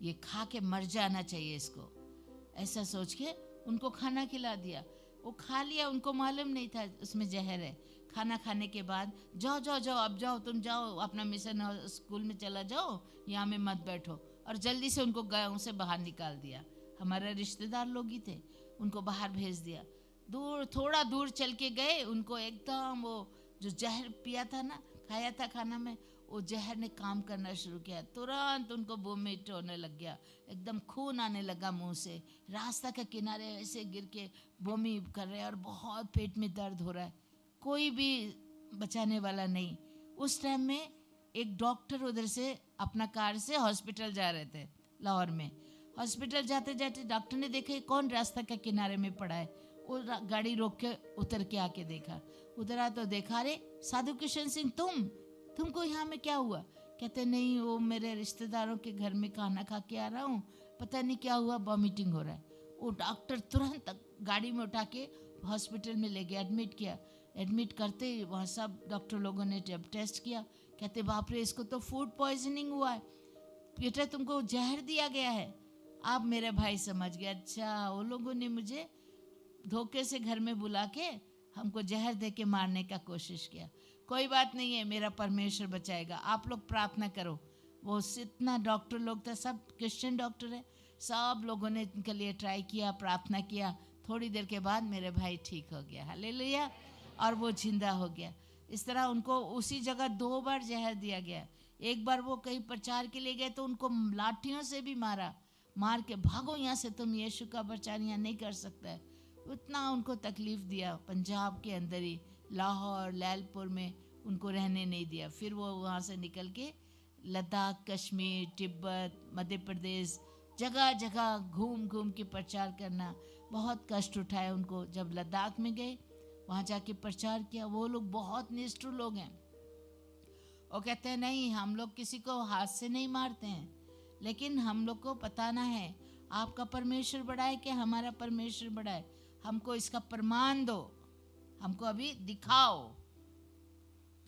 ये खा के मर जाना चाहिए इसको, ऐसा सोच के उनको खाना खिला दिया। वो खा लिया, उनको मालूम नहीं था उसमें जहर है। खाना खाने के बाद जाओ जाओ जाओ, अब जाओ तुम जाओ अपना मिशन स्कूल में चला जाओ, यहाँ में मत बैठो। और जल्दी से उनको गाँव से बाहर निकाल दिया। हमारे रिश्तेदार लोग ही थे, उनको बाहर भेज दिया। दूर, थोड़ा दूर चल के गए, उनको एकदम वो जो जहर पिया था ना, खाया था खाना में, वो जहर ने काम करना शुरू किया। तुरंत उनको वोमिट होने लग गया, एकदम खून आने लगा मुंह से। रास्ता के किनारे ऐसे गिर के वोमी कर रहे हैं और बहुत पेट में दर्द हो रहा है, कोई भी बचाने वाला नहीं। उस टाइम में एक डॉक्टर उधर से अपना कार से हॉस्पिटल जा रहे थे लाहौर में। हॉस्पिटल जाते जाते डॉक्टर ने देखा कौन रास्ता के किनारे में पड़ा है। वो गाड़ी रोक के उतर के आके देखा, उतरा तो देखा, अरे साधु किशन सिंह तुमको यहाँ में क्या हुआ? कहते नहीं, वो मेरे रिश्तेदारों के घर में खाना खा के आ रहा हूँ, पता नहीं क्या हुआ, वॉमिटिंग हो रहा है। वो डॉक्टर तुरंत गाड़ी में उठा के हॉस्पिटल में ले गया, एडमिट किया। एडमिट करते ही वहाँ सब डॉक्टर लोगों ने जब टेस्ट किया, कहते बाप रे इसको तो फूड पॉइजनिंग हुआ है, बेटा तुमको जहर दिया गया है। अब मेरे भाई समझ गया, अच्छा वो लोगों ने मुझे धोखे से घर में बुला के हमको जहर दे के मारने का कोशिश किया। कोई बात नहीं है, मेरा परमेश्वर बचाएगा, आप लोग प्रार्थना करो। वो इतना डॉक्टर लोग थे, सब क्रिश्चियन डॉक्टर है, सब लोगों ने इनके लिए ट्राई किया, प्रार्थना किया। थोड़ी देर के बाद मेरे भाई ठीक हो गया, हालेलुया, और वो जिंदा हो गया। इस तरह उनको उसी जगह 2 बार जहर दिया गया। एक बार वो कहीं प्रचार के लिए गए तो उनको लाठियों से भी मार के भागो यहाँ से, तुम यीशु का प्रचार यहाँ नहीं कर सकता है। उतना उनको तकलीफ दिया, पंजाब के अंदर ही लाहौर लैलपुर में उनको रहने नहीं दिया। फिर वो वहाँ से निकल के लद्दाख, कश्मीर, तिब्बत, मध्य प्रदेश, जगह जगह घूम घूम के प्रचार करना, बहुत कष्ट उठाया उनको। जब लद्दाख में गए, वहाँ जाके प्रचार किया। वो लोग बहुत निष्ठुर लोग हैं, वो कहते हैं नहीं हम लोग किसी को हाथ से नहीं मारते हैं, लेकिन हम लोग को बताना है आपका परमेश्वर बड़ा है कि हमारा परमेश्वर बड़ा है, हमको इसका प्रमाण दो, हमको अभी दिखाओ।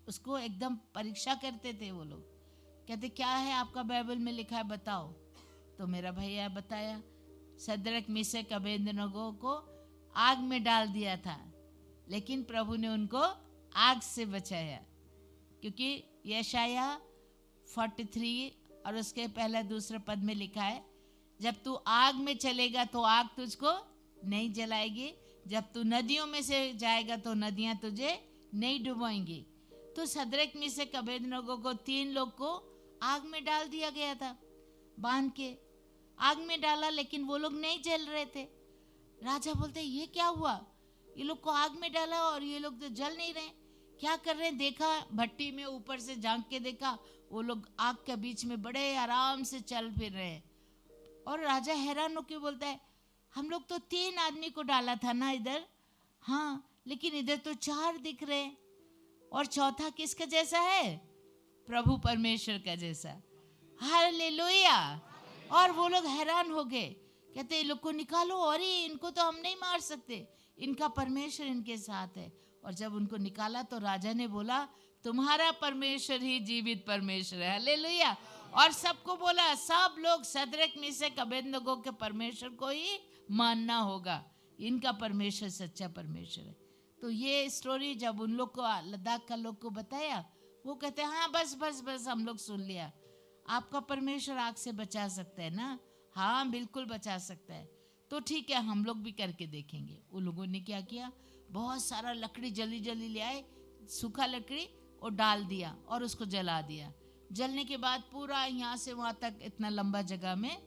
उसको एकदम परीक्षा करते थे वो लोग। कहते क्या है आपका बाइबल में लिखा है बताओ। तो मेरा भैया बताया, सदरक मिशक अबेदनगो को आग में डाल दिया था, लेकिन प्रभु ने उनको आग से बचाया। क्योंकि यशाया 43 और उसके पहला दूसरा पद में लिखा है, जब तू आग में चलेगा तो आग तुझको नहीं जलाएगी, जब तू नदियों में से जाएगा तो नदियां तुझे नहीं डुबोएंगी। तो सदरक मिशक अबेदनगो को 3 लोग को आग में डाल दिया गया था, बांध के आग में डाला, लेकिन वो लोग नहीं जल रहे थे। राजा बोलते ये क्या हुआ, ये लोग को आग में डाला और ये लोग तो जल नहीं रहे, क्या कर रहे हैं? देखा भट्टी में ऊपर से झांक के देखा, वो लोग आग के बीच में बड़े आराम से चल फिर रहे हैं। और राजा हैरान होकर बोलता है हम लोग तो 3 आदमी को डाला था ना इधर, हाँ लेकिन इधर तो 4 दिख रहे हैं, और चौथा किसका जैसा है? प्रभु परमेश्वर का जैसा। हालेलुया। और वो लोग हैरान हो गए, कहते इन लोग को निकालो, अरे इनको तो हम नहीं मार सकते, इनका परमेश्वर इनके साथ है। और जब उनको निकाला तो राजा ने बोला तुम्हारा परमेश्वर ही जीवित परमेश्वर है। हालेलुया। और सबको बोला, सब लोग सदरक मिशक अबेदनगो के परमेश्वर को ही मानना होगा, इनका परमेश्वर सच्चा परमेश्वर है। तो ये स्टोरी जब उन लोग को, लद्दाख का लोग को बताया, वो कहते हैं हाँ बस बस बस हम लोग सुन लिया, आपका परमेश्वर आग से बचा सकता है ना? हाँ बिल्कुल बचा सकता है। तो ठीक है हम लोग भी करके देखेंगे। वो लोगों ने क्या किया, बहुत सारा लकड़ी जल्दी जल्दी ले आए, सूखा लकड़ी, और डाल दिया और उसको जला दिया। जलने के बाद पूरा यहाँ से वहाँ तक इतना लंबा जगह में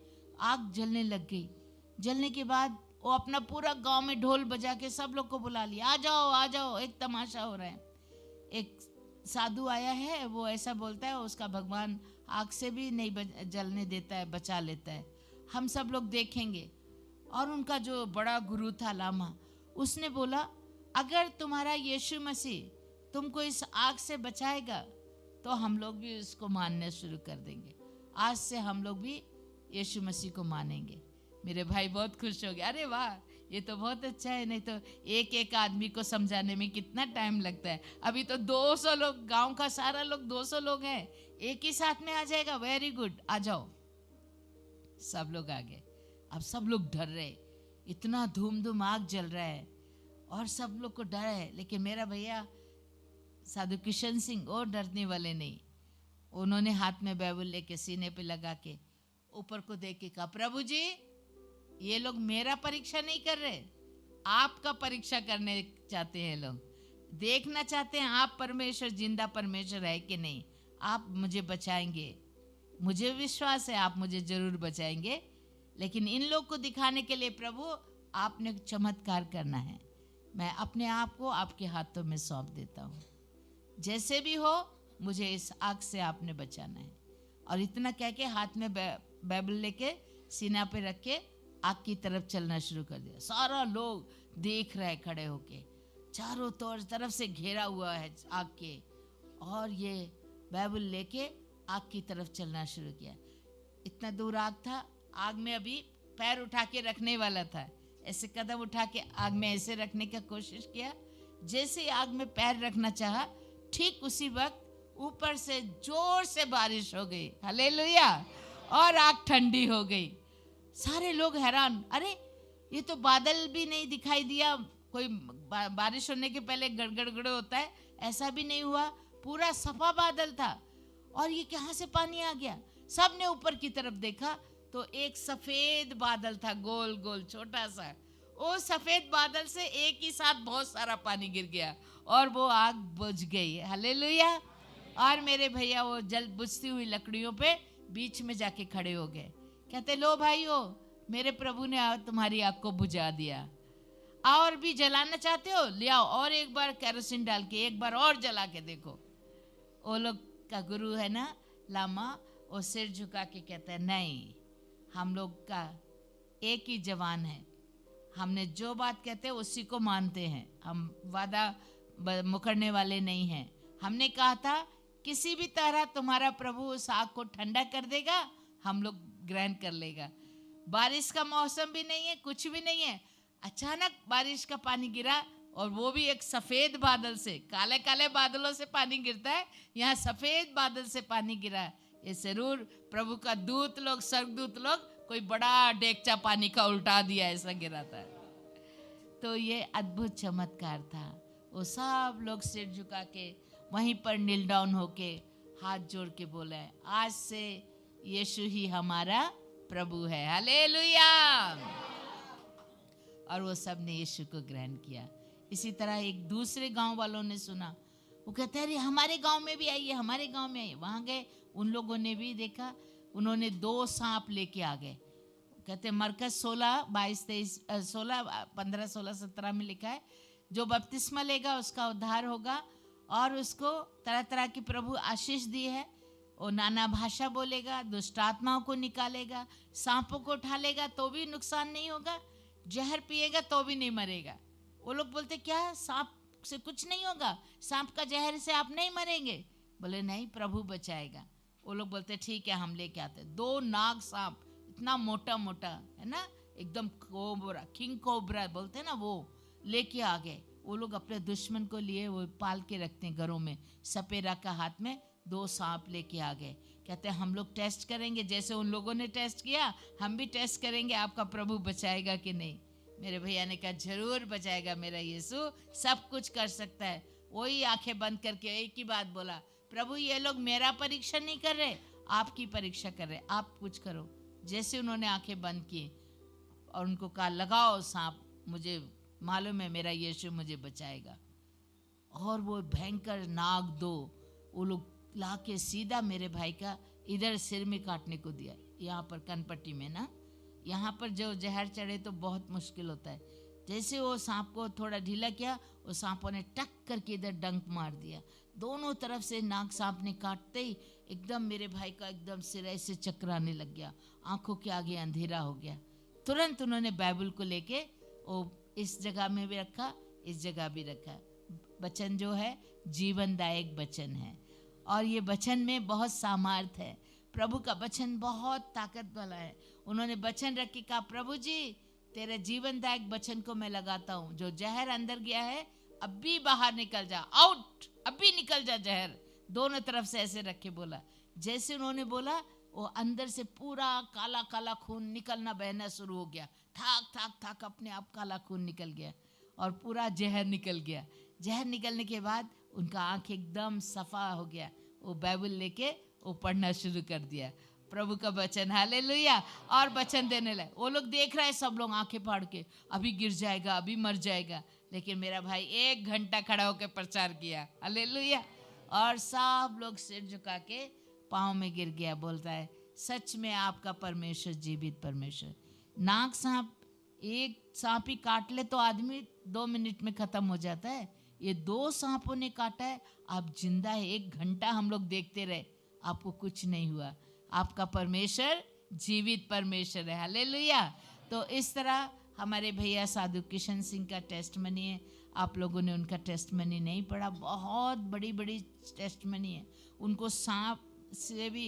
आग जलने लग गई। जलने के बाद वो अपना पूरा गांव में ढोल बजा के सब लोग को बुला लिया, आ जाओ एक तमाशा हो रहा है। एक साधु आया है, वो ऐसा बोलता है उसका भगवान आग से भी नहीं जलने देता है, बचा लेता है, हम सब लोग देखेंगे। और उनका जो बड़ा गुरु था लामा, उसने बोला अगर तुम्हारा यीशु मसीह तुमको इस आग से बचाएगा, तो हम लोग भी उसको मानना शुरू कर देंगे। आज से हम लोग भी यीशु मसीह को मानेंगे। मेरे भाई बहुत खुश हो गए, अरे वाह ये तो बहुत अच्छा है। नहीं तो एक एक आदमी को समझाने में कितना टाइम लगता है। अभी तो 200 लोग, गांव का सारा लोग 200 लोग हैं, एक ही साथ में आ जाएगा। वेरी गुड, आ जाओ। सब लोग आ गए। अब सब लोग डर रहे, इतना धूम धूम आग जल रहा है और सब लोग को डर है। लेकिन मेरा भैया साधु किशन सिंह और डरने वाले नहीं। उन्होंने हाथ में बाइबल लेके सीने पे लगा के ऊपर को देख के कहा, प्रभु जी ये लोग मेरा परीक्षा नहीं कर रहे, आपका परीक्षा करने चाहते हैं। लोग देखना चाहते हैं आप परमेश्वर, जिंदा परमेश्वर है कि नहीं। आप मुझे बचाएंगे, मुझे विश्वास है आप मुझे जरूर बचाएंगे। लेकिन इन लोग को दिखाने के लिए प्रभु आपने चमत्कार करना है। मैं अपने आप को आपके हाथों में सौंप देता हूँ। जैसे भी हो मुझे इस आग से आपने बचाना है। और इतना कह के हाथ में बाइबल लेके सीना पे रख के आग की तरफ चलना शुरू कर दिया। सारा लोग देख रहे खड़े होके, चारों तरफ से घेरा हुआ है आग के, और ये बाइबल लेके आग की तरफ चलना शुरू किया। इतना दूर आग था, आग में अभी पैर उठा के रखने वाला था। ऐसे कदम उठा के आग में ऐसे रखने की कोशिश किया। जैसे आग में पैर रखना चाहा, ठीक उसी वक्त ऊपर से जोर से बारिश हो गई। हालेलुया। और आग ठंडी हो गई। सारे लोग हैरान, अरे ये तो बादल भी नहीं दिखाई दिया। कोई बारिश होने के पहले गड़गड़ होता है, ऐसा भी नहीं हुआ। पूरा सफा बादल था और ये कहाँ से पानी आ गया। सब ने ऊपर की तरफ देखा तो एक सफेद बादल था, गोल गोल छोटा सा। वो सफेद बादल से एक ही साथ बहुत सारा पानी गिर गया और वो आग बुझ गई। हालेलुया। और मेरे भैया वो जल बुझती हुई लकड़ियों पे बीच में जाके खड़े हो गए। कहते, लो भाइयों, मेरे प्रभु ने तुम्हारी आग को बुझा दिया। और भी जलाना चाहते हो, ले आओ और एक बार केरोसिन डाल के एक बार और जला के देखो। वो लोग का गुरु है ना लामा, वो सिर झुका के कहता है, नहीं, हम लोग का एक ही जवान है। हमने जो बात कहते हैं उसी को मानते हैं। हम वादा मुकरने वाले नहीं हैं। हमने कहा था किसी भी तरह तुम्हारा प्रभु उस आग को ठंडा कर देगा, हम लोग ग्रहण कर लेगा। बारिश का मौसम भी नहीं है, कुछ भी नहीं है। अचानक बारिश का पानी गिरा और वो भी एक सफेद बादल से। काले काले बादलों से पानी गिरता है, यहाँ सफेद बादल से पानी गिरा। ये जरूर प्रभु का दूत लोग, स्वर्गदूत लोग कोई बड़ा डेगचा पानी का उल्टा दिया, ऐसा गिरा था। तो ये अद्भुत चमत्कार था। वो सब लोग सिर झुका के वहीं पर नील डाउन होके हाथ जोड़ के बोले, आज से यीशु ही हमारा प्रभु है। हालेलुया। और वो सब ने यीशु को ग्रहण किया। इसी तरह एक दूसरे गांव वालों ने सुना, वो कहते हैं, अरे हमारे गांव में भी आइए, हमारे गांव में आइए। वहां गए, उन लोगों ने भी देखा। उन्होंने 2 सांप लेके आ गए। कहते मरकस 15-16-17 में लिखा है, जो बपतिस्मा लेगा उसका उद्धार होगा और उसको तरह तरह की प्रभु आशीष दी है। वो नाना भाषा बोलेगा, दुष्ट आत्माओं को निकालेगा, सांपों को उठा लेगा तो भी नुकसान नहीं होगा, जहर पिएगा तो भी नहीं मरेगा। वो लोग बोलते, क्या सांप से कुछ नहीं होगा? सांप का जहर से आप नहीं मरेंगे? बोले नहीं, प्रभु बचाएगा। वो लोग बोलते ठीक है, हम लेके आते। 2 नाग सांप, इतना मोटा मोटा है ना, एकदम कोबरा, किंग कोबरा बोलते हैं ना, वो लेके आ गए। वो लोग अपने दुश्मन को लिए वो पाल के रखते हैं घरों में। सपेरा का हाथ में 2 सांप लेके आ गए। कहते हैं हम लोग टेस्ट करेंगे, जैसे उन लोगों ने टेस्ट किया हम भी टेस्ट करेंगे, आपका प्रभु बचाएगा कि नहीं। मेरे भैया ने कहा जरूर बचाएगा, मेरा यीशु सब कुछ कर सकता है। वही आंखें बंद करके एक ही बात बोला, प्रभु ये लोग मेरा परीक्षा नहीं कर रहे, आपकी परीक्षा कर रहे, आप कुछ करो। जैसे उन्होंने आंखें बंद की और उनको कहा लगाओ सांप, मुझे मालूम है मेरा यीशु मुझे बचाएगा। और वो भयंकर नाग 2 वो लोग ला के सीधा मेरे भाई का इधर सिर में काटने को दिया, यहाँ पर कनपट्टी में ना, यहाँ पर जो जहर चढ़े तो बहुत मुश्किल होता है। जैसे वो सांप को थोड़ा ढीला किया, वो सांपों ने टक करके इधर डंक मार दिया। दोनों तरफ से नाग सांप ने काटते ही एकदम मेरे भाई का एकदम सिर ऐसे चकराने लग गया, आंखों के आगे अंधेरा हो गया। तुरंत उन्होंने बाइबल को लेके वो इस जगह में भी रखा, इस जगह भी रखा। वचन जो है जीवनदायक वचन है और ये वचन में बहुत सामर्थ है। प्रभु का वचन बहुत ताकत वाला है। उन्होंने वचन रख के कहा, प्रभु जी तेरे जीवनदायक वचन को मैं लगाता हूँ, जो जहर अंदर गया है अभी बाहर निकल जा, आउट, अभी निकल जा जहर। दोनों तरफ से ऐसे रख के बोला। जैसे उन्होंने बोला वो अंदर से पूरा काला काला खून निकलना बहना शुरू हो गया। थाक थाक थाक अपने आप काला खून निकल गया और पूरा जहर निकल गया। जहर निकलने के बाद उनका आंख एकदम सफा हो गया। वो बाइबल लेके वो पढ़ना शुरू कर दिया, प्रभु का वचन, हालेलुया। और वचन देने लगे। वो लोग देख रहे हैं, सब लोग आंखें फाड़ के, अभी गिर जाएगा, अभी मर जाएगा। लेकिन मेरा भाई 1 घंटा खड़ा होकर प्रचार किया, हालेलुया। और सब लोग सिर झुका के पाँव में गिर गया। बोलता है, सच में आपका परमेश्वर जीवित परमेश्वर। नाग सांप, एक सांप ही काट ले तो आदमी 2 मिनट में खत्म हो जाता है। ये 2 सांपों ने काटा है, आप जिंदा है। 1 घंटा हम लोग देखते रहे, आपको कुछ नहीं हुआ। आपका परमेश्वर जीवित परमेश्वर है, हालेलुया। तो इस तरह हमारे भैया साधु किशन सिंह का टेस्टमनी है। आप लोगों ने उनका टेस्टमनी नहीं पढ़ा, बहुत बड़ी बड़ी टेस्टमनी है। उनको सांप से भी,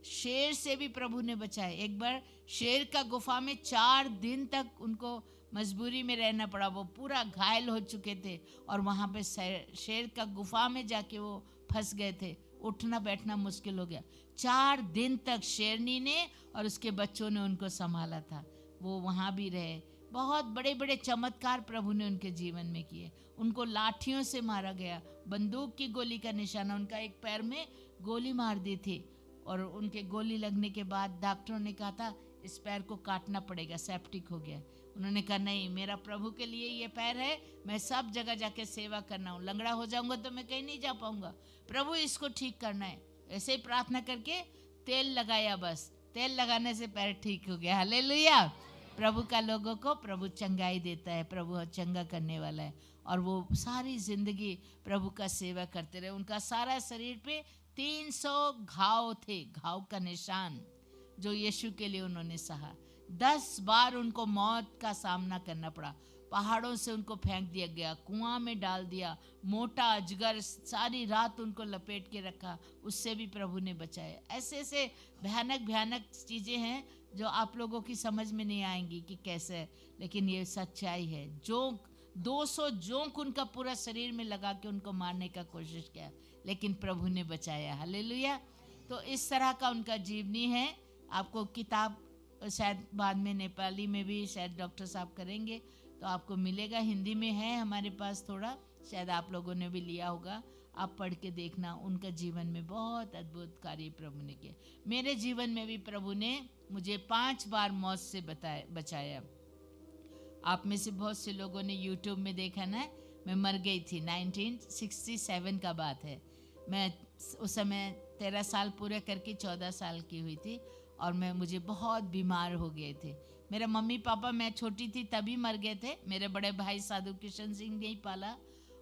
शेर से भी प्रभु ने बचाया। एक बार शेर का गुफा में 4 दिन तक उनको मजबूरी में रहना पड़ा। वो पूरा घायल हो चुके थे और वहाँ पे शेर का गुफा में जाके वो फंस गए थे। उठना बैठना मुश्किल हो गया। 4 दिन तक शेरनी ने और उसके बच्चों ने उनको संभाला था। वो वहाँ भी रहे। बहुत बड़े बड़े चमत्कार प्रभु ने उनके जीवन में किए। उनको लाठियों से मारा गया, बंदूक की गोली का निशाना, उनका एक पैर में गोली मार दी थी। और उनके गोली लगने के बाद डॉक्टरों ने कहा था इस पैर को काटना पड़ेगा, सेप्टिक हो गया। उन्होंने कहा नहीं, मेरा प्रभु के लिए ये पैर है, मैं सब जगह जाके सेवा करना हूँ। लंगड़ा हो जाऊंगा तो मैं कहीं नहीं जा पाऊंगा, प्रभु इसको ठीक करना है। ऐसे ही प्रार्थना करके तेल लगाया, बस तेल लगाने से पैर ठीक हो गया, हालेलुया। प्रभु का लोगों को प्रभु चंगाई देता है, प्रभु चंगा करने वाला है। और वो सारी जिंदगी प्रभु का सेवा करते रहे। उनका सारा शरीर पे 300 घाव थे, घाव का निशान, जो यीशु के लिए उन्होंने सहा। 10 बार उनको मौत का सामना करना पड़ा। पहाड़ों से उनको फेंक दिया गया, कुआं में डाल दिया, मोटा अजगर सारी रात उनको लपेट के रखा, उससे भी प्रभु ने बचाया। ऐसे ऐसे भयानक भयानक चीज़ें हैं जो आप लोगों की समझ में नहीं आएंगी कि कैसे है, लेकिन ये सच्चाई है। जोंक 200 जोंक उनका पूरा शरीर में लगा के उनको मारने का कोशिश किया, लेकिन प्रभु ने बचाया, हालेलुया। तो इस तरह का उनका जीवनी है। आपको किताब शायद बाद में नेपाली में भी शायद डॉक्टर साहब करेंगे तो आपको मिलेगा, हिंदी में है हमारे पास थोड़ा, शायद आप लोगों ने भी लिया होगा। आप पढ़ के देखना, उनका जीवन में बहुत अद्भुत कार्य प्रभु ने किया। मेरे जीवन में भी प्रभु ने मुझे 5 बार मौत से बचाया। आप में से बहुत से लोगों ने यूट्यूब में देखा ना, मैं मर गई थी। 1967 का बात है। मैं उस समय 13 साल पूरे करके 14 साल की हुई थी और मुझे बहुत बीमार हो गए थे। मेरे मम्मी पापा, मैं छोटी थी तभी मर गए थे। मेरे बड़े भाई साधु किशन सिंह ने ही पाला।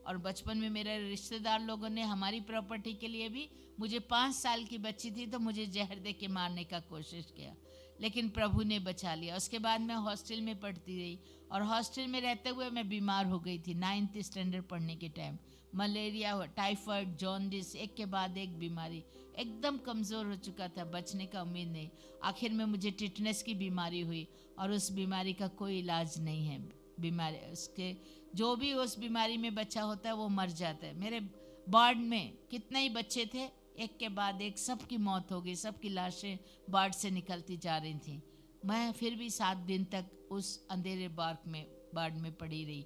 और बचपन में मेरे रिश्तेदार लोगों ने हमारी प्रॉपर्टी के लिए भी, मुझे 5 साल की बच्ची थी तो मुझे जहर दे के मारने का कोशिश किया, लेकिन प्रभु ने बचा लिया। उसके बाद मैं हॉस्टल में पढ़ती रही और हॉस्टल में रहते हुए मैं बीमार हो गई थी। 9th स्टैंडर्ड पढ़ने के टाइम मलेरिया, टाइफाइड, जॉन्डिस, एक के बाद एक बीमारी, एकदम कमज़ोर हो चुका था, बचने का उम्मीद नहीं। आखिर में मुझे टिटनेस की बीमारी हुई और उस बीमारी का कोई इलाज नहीं है। बीमारी उसके जो भी उस बीमारी में बच्चा होता है वो मर जाता है। मेरे वार्ड में कितने ही बच्चे थे, एक के बाद एक सबकी मौत हो गई, सबकी लाशें वार्ड से निकलती जा रही थी। मैं फिर भी 7 दिन तक उस अंधेरे वार्ड में पड़ी रही।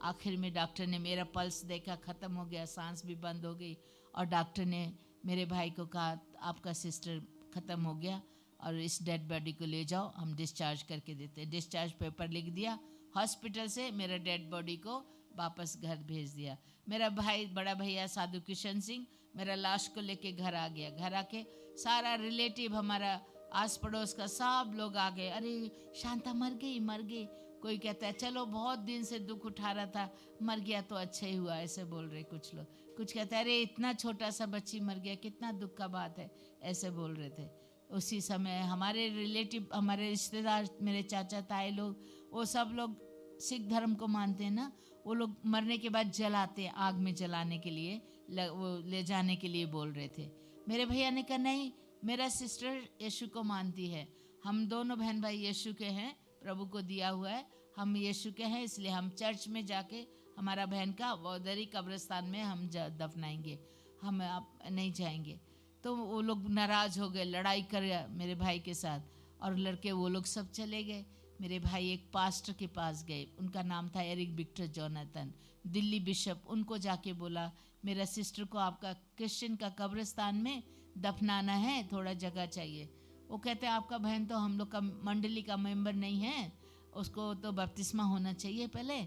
आखिर में डॉक्टर ने मेरा पल्स देखा, ख़त्म हो गया, सांस भी बंद हो गई और डॉक्टर ने मेरे भाई को कहा आपका सिस्टर ख़त्म हो गया और इस डेड बॉडी को ले जाओ, हम डिस्चार्ज करके देते हैं। डिस्चार्ज पेपर लिख दिया हॉस्पिटल से, मेरा डेड बॉडी को वापस घर भेज दिया। मेरा भाई, बड़ा भैया साधु किशन सिंह, मेरा लाश को लेके घर आ गया। घर आके सारा रिलेटिव, हमारा आस पड़ोस का सब लोग आ गए, अरे शांता मर गई। कोई कहता है चलो बहुत दिन से दुख उठा रहा था, मर गया तो अच्छा ही हुआ, ऐसे बोल रहे कुछ लोग। कुछ कहते हैं अरे इतना छोटा सा बच्ची मर गया, कितना दुख का बात है, ऐसे बोल रहे थे। उसी समय हमारे रिलेटिव, हमारे रिश्तेदार, मेरे चाचा ताए लोग, वो सब लोग सिख धर्म को मानते हैं ना, वो लोग मरने के बाद जलाते हैं, आग में जलाने के लिए वो ले जाने के लिए बोल रहे थे। मेरे भैया ने कहा नहीं, मेरा सिस्टर यीशु को मानती है, हम दोनों बहन भाई यीशु के हैं, प्रभु को दिया हुआ है, हम यीशु के हैं, इसलिए हम चर्च में जाके हमारा बहन का उधर ही कब्रिस्तान में हम दफनाएंगे, हम आप नहीं जाएंगे। तो वो लोग नाराज़ हो गए, लड़ाई कर मेरे भाई के साथ, और लड़के वो लोग सब चले गए। मेरे भाई एक पास्टर के पास गए, उनका नाम था Eric Victor Jonathan, Delhi bishop. उनको जाके बोला मेरा सिस्टर को आपका क्रिश्चियन का कब्रिस्तान में दफनाना है, थोड़ा जगह चाहिए। वो कहते हैं आपका बहन तो हम लोग का मंडली का मेंबर नहीं है, उसको तो बपतिस्मा होना चाहिए पहले,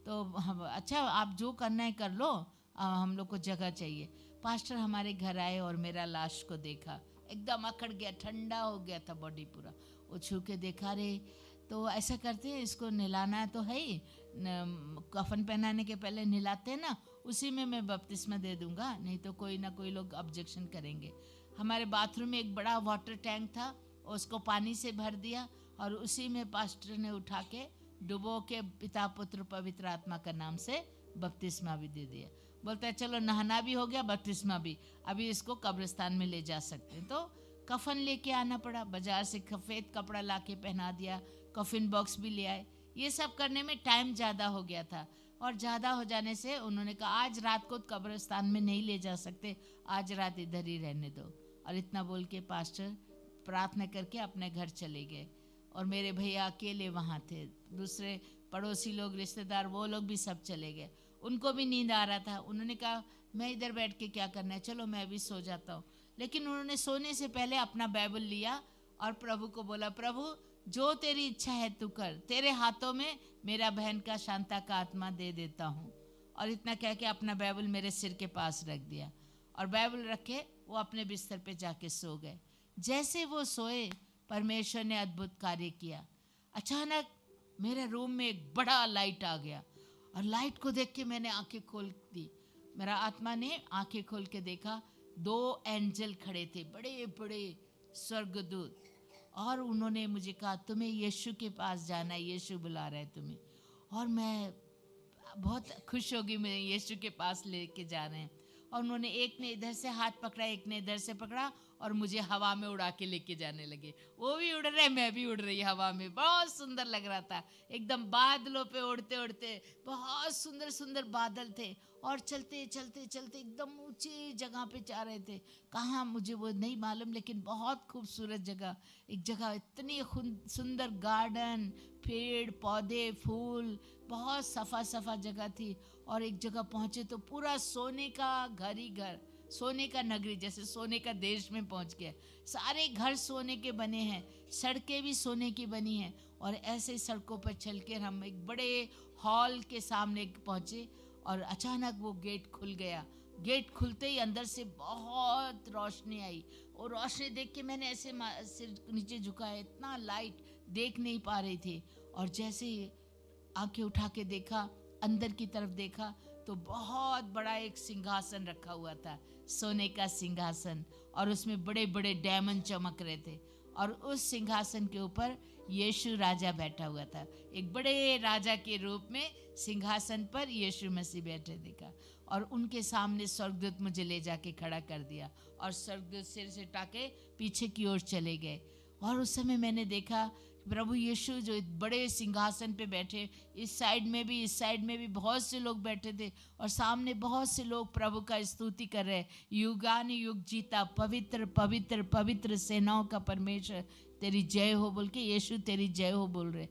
तो हम अच्छा आप जो करना है कर लो, हम लोग को जगह चाहिए। पास्टर हमारे घर आए और मेरा लाश को देखा, एकदम अकड़ गया, ठंडा हो गया था बॉडी पूरा। वो छू के देखा, रे तो ऐसा करते हैं, इसको नहलाना तो है ही, कफन पहनाने के पहले नहलाते हैं ना, उसी में मैं बपतिस्मा दे दूंगा, नहीं तो कोई ना कोई लोग ऑब्जेक्शन करेंगे। हमारे बाथरूम में एक बड़ा वाटर टैंक था, उसको पानी से भर दिया और उसी में पास्टर ने उठा के डुबो के पिता पुत्र पवित्र आत्मा का नाम से बपतिस्मा भी दे दिया। बोलता है चलो नहाना भी हो गया, बपतिस्मा भी, अभी इसको कब्रिस्तान में ले जा सकते हैं। तो कफन लेके आना पड़ा, बाजार से सफेद कपड़ा लाके पहना दिया, कफिन बॉक्स भी ले आए। ये सब करने में टाइम ज़्यादा हो गया था, और ज़्यादा हो जाने से उन्होंने कहा आज रात को कब्रिस्तान में नहीं ले जा सकते, आज रात इधर ही रहने दो। और इतना बोल के पास्टर प्रार्थना करके अपने घर चले गए, और मेरे भैया अकेले वहाँ थे। दूसरे पड़ोसी लोग, रिश्तेदार, वो लोग भी सब चले गए, उनको भी नींद आ रहा था। उन्होंने कहा मैं इधर बैठ के क्या करना है, चलो मैं भी सो जाता हूँ। लेकिन उन्होंने सोने से पहले अपना बाइबल लिया और प्रभु को बोला, प्रभु जो तेरी इच्छा है तू कर, तेरे हाथों में मेरा बहन का शांता का आत्मा दे देता हूँ। और इतना कह के अपना बाइबल मेरे सिर के पास रख दिया, और बाइबल रखे वो अपने बिस्तर पे जाके सो गए। जैसे वो सोए, परमेश्वर ने अद्भुत कार्य किया। अचानक मेरे रूम में एक बड़ा लाइट आ गया, और लाइट को देख के मैंने आंखें खोल दी। मेरा आत्मा ने आंखें खोल के देखा, 2 एंजल खड़े थे, बड़े बड़े स्वर्गदूत, और उन्होंने मुझे कहा तुम्हें यीशु के पास जाना है, यीशु बुला रहा है तुम्हें। और मैं बहुत खुश होगी, मैं यीशु के पास लेके जा रहे हैं। और उन्होंने, एक ने इधर से हाथ पकड़ा, एक ने इधर से पकड़ा, और मुझे हवा में उड़ा के लेके जाने लगे। वो भी उड़ रहे, मैं भी उड़ रही हवा में। बहुत सुंदर लग रहा था, एकदम बादलों पे उड़ते उड़ते, बहुत सुंदर सुंदर बादल थे, और चलते चलते चलते एकदम ऊंची जगह पे जा रहे थे। कहाँ मुझे वो नहीं मालूम, लेकिन बहुत खूबसूरत जगह, एक जगह इतनी सुंदर गार्डन, पेड़ पौधे, फूल, बहुत सफ़ा सफ़ा जगह थी। और एक जगह पहुँचे तो पूरा सोने का घर ही घर, सोने का नगरी, जैसे सोने का देश में पहुँच गया। सारे घर सोने के बने हैं, सड़कें भी सोने की बनी हैं। और ऐसे सड़कों पर चल के हम एक बड़े हॉल के सामने पहुँचे, और अचानक वो गेट खुल गया। गेट खुलते ही अंदर से बहुत रोशनी आई, और रोशनी देख के मैंने ऐसे सिर नीचे झुकाया, इतना लाइट देख नहीं पा रही थी। और जैसे ही आंखें उठा के देखा, अंदर की तरफ देखा, तो बहुत बड़ा एक सिंहासन रखा हुआ था, सोने का सिंहासन, और उसमें बड़े बड़े डायमंड चमक रहे थे। और उस सिंहासन के ऊपर यीशु राजा बैठा हुआ था, एक बड़े राजा के रूप में सिंहासन पर यीशु मसीह बैठे देखा। और उनके सामने स्वर्गदूत मुझे ले जाके खड़ा कर दिया, और स्वर्गदूत सिर से टाके पीछे की ओर चले गए। और उस समय मैंने देखा प्रभु यीशु जो बड़े सिंहासन पे बैठे, इस साइड में भी, इस साइड में भी बहुत से लोग बैठे थे, और सामने बहुत से लोग प्रभु का स्तुति कर रहे, युगान युग जीता पवित्र पवित्र पवित्र सेनाओं का परमेश्वर तेरी जय हो बोल के, यीशु तेरी जय हो बोल रहे।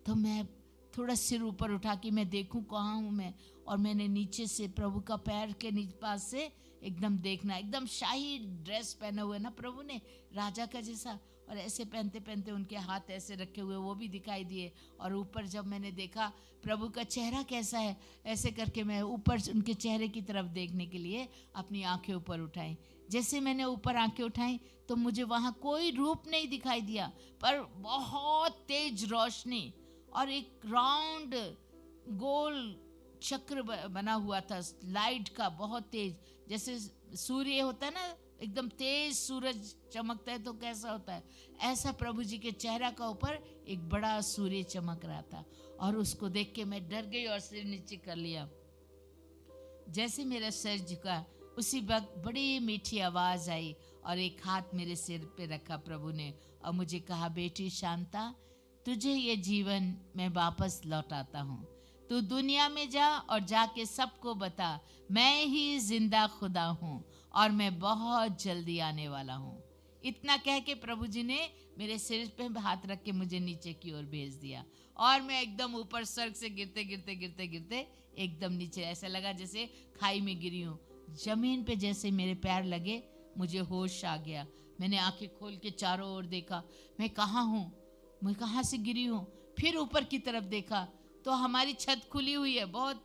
तो मैं थोड़ा सिर ऊपर उठा के मैं देखूं कहाँ हूँ मैं, और मैंने नीचे से प्रभु का पैर के नीचे पास से एकदम देखना, एकदम शाही ड्रेस पहना हुआ है ना प्रभु ने, राजा का जैसा, और ऐसे पहनते पहनते उनके हाथ ऐसे रखे हुए वो भी दिखाई दिए। और ऊपर जब मैंने देखा प्रभु का चेहरा कैसा है, ऐसे करके मैं ऊपर उनके चेहरे की तरफ देखने के लिए अपनी आंखें ऊपर उठाई। जैसे मैंने ऊपर आंखें उठाई तो मुझे वहाँ कोई रूप नहीं दिखाई दिया, पर बहुत तेज रोशनी, और एक राउंड गोल चक्र बना हुआ था लाइट का, बहुत तेज, जैसे सूर्य होता है ना, एकदम तेज सूरज चमकता है तो कैसा होता है, ऐसा प्रभु जी के चेहरा का ऊपर एक बड़ा सूर्य चमक रहा था। और उसको देख के मैं डर गई और सिर नीचे कर लिया। जैसे मेरा सिर झुका, उसी वक्त बड़ी मीठी आवाज आई और एक हाथ मेरे सिर पे रखा प्रभु ने और मुझे कहा, बेटी शांता, तुझे ये जीवन मैं वापस लौटाता हूँ। तू दुनिया में जा और जाके सबको बता, मैं ही जिंदा खुदा हूँ और मैं बहुत जल्दी आने वाला हूँ। इतना कह के प्रभु जी ने मेरे सिर पे हाथ रख के मुझे नीचे की ओर भेज दिया और मैं एकदम ऊपर स्वर्ग से गिरते गिरते गिरते गिरते एकदम नीचे, ऐसा लगा जैसे खाई में गिरी हूँ। जमीन पे जैसे मेरे पैर लगे मुझे होश आ गया। मैंने आंखें खोल के चारों ओर देखा, मैं कहाँ हूँ, मैं कहाँ से गिरी हूँ। फिर ऊपर की तरफ देखा तो हमारी छत खुली हुई है। बहुत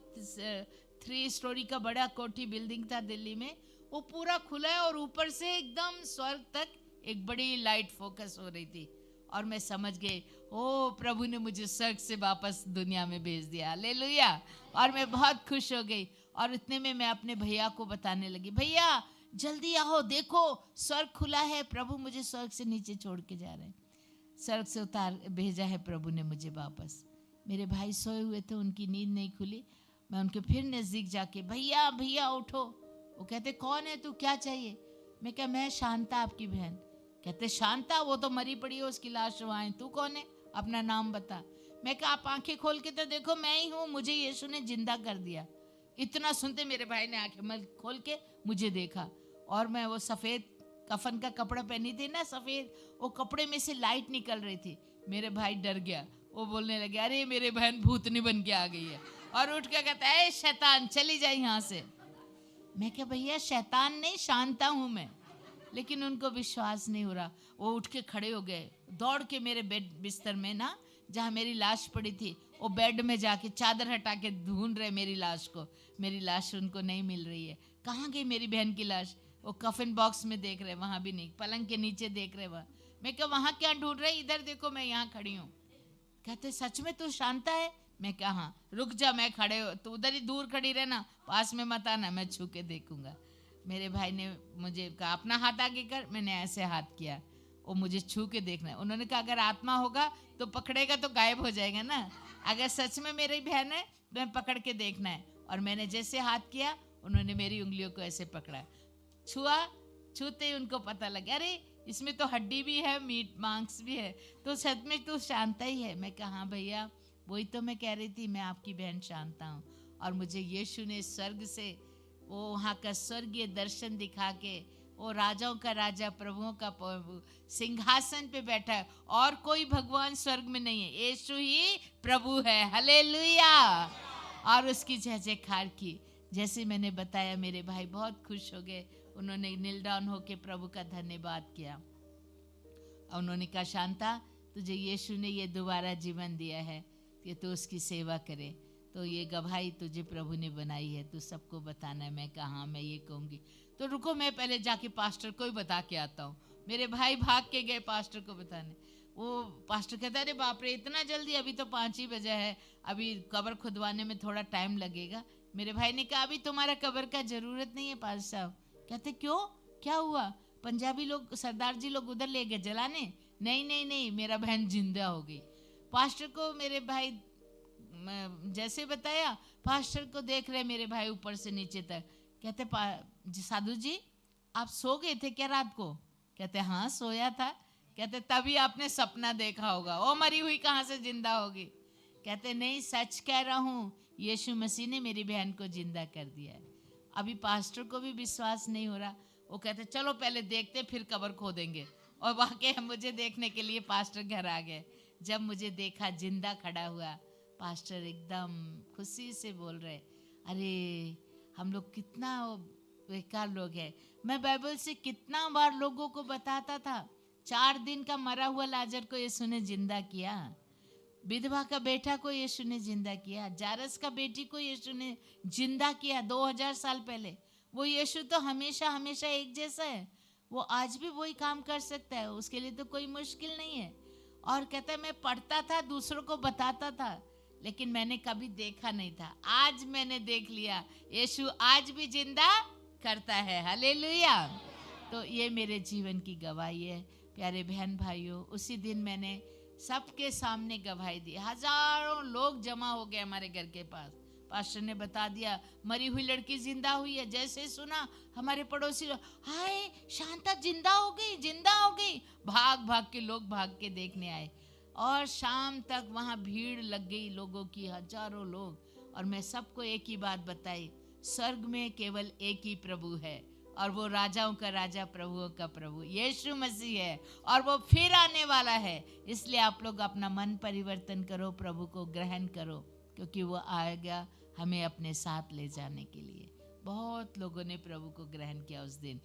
3 स्टोरी का बड़ा कोठी बिल्डिंग था दिल्ली में, वो पूरा खुला है और ऊपर से एकदम स्वर्ग तक एक बड़ी लाइट फोकस हो रही थी। और मैं समझ गई, ओ प्रभु ने मुझे स्वर्ग से वापस दुनिया में भेज दिया, हालेलुया। और मैं बहुत खुश हो गई। और इतने में मैं अपने भैया को बताने लगी, भैया जल्दी आओ, देखो स्वर्ग खुला है, प्रभु मुझे स्वर्ग से नीचे छोड़ के जा रहे हैं। स्वर्ग से उतार भेजा है प्रभु ने मुझे वापस। मेरे भाई सोए हुए थे, उनकी नींद नहीं खुली। मैं उनके फिर नजदीक जाके, भैया भैया उठो। वो कहते, कौन है तू, क्या चाहिए? मैं क्या, मैं शांता आपकी बहन। कहते, शांता? वो तो मरी पड़ी है, उसकी लाश वहाँ है, तू कौन है, अपना नाम बता। मैं कहा, आप आंखें खोल के तो देखो, मैं ही हूँ, मुझे यीशु ने जिंदा कर दिया। इतना सुनते मेरे भाई ने आंखें खोल के मुझे देखा और मैं वो सफ़ेद कफन का कपड़ा पहनी थी ना, सफ़ेद, वो कपड़े में से लाइट निकल रही थी। मेरे भाई डर गया, वो बोलने लगे, अरे मेरे बहन भूतनी बन के आ गई है। और उठ के कहता है, शैतान चली जाए यहाँ से। मैं क्या, भैया शैतान नहीं, शांता हूँ मैं। लेकिन उनको विश्वास नहीं हो रहा। वो उठ के खड़े हो गए, दौड़ के मेरे बेड बिस्तर में ना, जहाँ मेरी लाश पड़ी थी, वो बेड में जाके चादर हटा के ढूंढ रहे मेरी लाश को। मेरी लाश उनको नहीं मिल रही है। कहाँ गई मेरी बहन की लाश? वो कफन बॉक्स में देख रहे, वहाँ भी नहीं। पलंग के नीचे देख रहे वहाँ। मैं क्या, वहाँ क्या ढूंढ रहे? इधर देखो, मैं यहाँ खड़ी हूँ। कहते, सच में तू शांता है? मैं क्या, हाँ। रुक जा, मैं खड़े हो, तू उधर ही दूर खड़ी रहना, पास में मत आना, मैं छू के देखूंगा। मेरे भाई ने मुझे कहा, अपना हाथ आगे कर। मैंने ऐसे हाथ किया, वो मुझे छू के देखना है। उन्होंने कहा, अगर आत्मा होगा तो पकड़ेगा तो गायब हो जाएगा ना, अगर सच में मेरी बहन है तो मैं पकड़ के देखना है। और मैंने जैसे हाथ किया, उन्होंने मेरी उंगलियों को ऐसे पकड़ा, छुआ। छूते ही उनको पता लगा, अरे इसमें तो हड्डी भी है, मीट मांस भी है, तो सच में तू शांता ही है। मैं कहा, हाँ भैया, वही तो मैं कह रही थी, मैं आपकी बहन शांता हूँ। और मुझे यीशु ने स्वर्ग से वो वहाँ का स्वर्गीय दर्शन दिखा के, वो राजाओं का राजा, प्रभुओं का प्रभु सिंहासन पे बैठा है और कोई भगवान स्वर्ग में नहीं है, यीशु ही प्रभु है, हालेलुया। और उसकी जय जयकार की। जैसे मैंने बताया, मेरे भाई बहुत खुश हो गए। उन्होंने नील डाउन होके प्रभु का धन्यवाद किया। और उन्होंने कहा, शांता, तुझे यीशु ने ये दोबारा जीवन दिया है कि तू उसकी सेवा करे, तो ये गवाही तुझे प्रभु ने बनाई है, तू सबको बताना है। मैं कहा, हाँ मैं ये कहूँगी। तो रुको, मैं पहले जाके पास्टर को ही बता के आता हूँ। मेरे भाई भाग के गए पास्टर को बताने। वो पास्टर कहता है, अरे बाप रे, इतना जल्दी, अभी तो 5 ही बजे है, अभी कब्र खुदवाने में थोड़ा टाइम लगेगा। मेरे भाई ने कहा, अभी तुम्हारा कब्र का जरूरत नहीं है पास्टर साहब। कहते, क्यों, क्या हुआ? पंजाबी लोग, सरदार जी लोग उधर ले गए जलाने। नहीं नहीं नहीं, मेरा बहन जिंदा हो गई। पास्टर को मेरे भाई जैसे बताया, पास्टर को देख रहे मेरे भाई ऊपर से नीचे तक। कहते, साधु जी आप सो गए थे क्या रात को? कहते, हाँ सोया था। कहते, तभी आपने सपना देखा होगा, वो मरी हुई कहाँ से जिंदा होगी? कहते, नहीं सच कह रहा हूँ, यीशु मसीह ने मेरी बहन को जिंदा कर दिया है। अभी पास्टर को भी विश्वास नहीं हो रहा। वो कहते, चलो पहले देखते, फिर कब्र खोदेंगे। और वाकई मुझे देखने के लिए पास्टर घर आ गए। जब मुझे देखा जिंदा खड़ा हुआ, पास्टर एकदम खुशी से बोल रहे, अरे हम लोग कितना बेकार लोग हैं। मैं बाइबल से कितना बार लोगों को बताता था, 4 दिन का मरा हुआ लाजर को यीशु ने जिंदा किया, विधवा का बेटा को यीशु ने जिंदा किया, जारस का बेटी को यीशु ने जिंदा किया 2000 साल पहले। वो यीशु तो हमेशा हमेशा एक जैसा है, वो आज भी वही काम कर सकता है, उसके लिए तो कोई मुश्किल नहीं है। और कहता है, मैं पढ़ता था, दूसरों को बताता था, लेकिन मैंने कभी देखा नहीं था। आज मैंने देख लिया, यीशु आज भी जिंदा करता है, हालेलुया। तो ये मेरे जीवन की गवाही है। प्यारे बहन भाइयों, उसी दिन मैंने सबके सामने गवाही दी। हजारों लोग जमा हो गए हमारे घर के पास। पास्टर ने बता दिया मरी हुई लड़की जिंदा हुई है। जैसे सुना हमारे पड़ोसी लोग, हाय शांता जिंदा हो गई, जिंदा हो गई। भाग भाग के लोग भाग के देखने आए और शाम तक वहाँ भीड़ लग गई लोगों की, हजारों लोग। और मैं सबको एक ही बात बताई, स्वर्ग में केवल एक ही प्रभु है और वो राजाओं का राजा, प्रभुओं का प्रभु यीशु मसीह है और वो फिर आने वाला है। इसलिए आप लोग अपना मन परिवर्तन करो, प्रभु को ग्रहण करो, क्योंकि वो आएगा हमें अपने साथ ले जाने के लिए। बहुत लोगों ने प्रभु को ग्रहण किया उस दिन।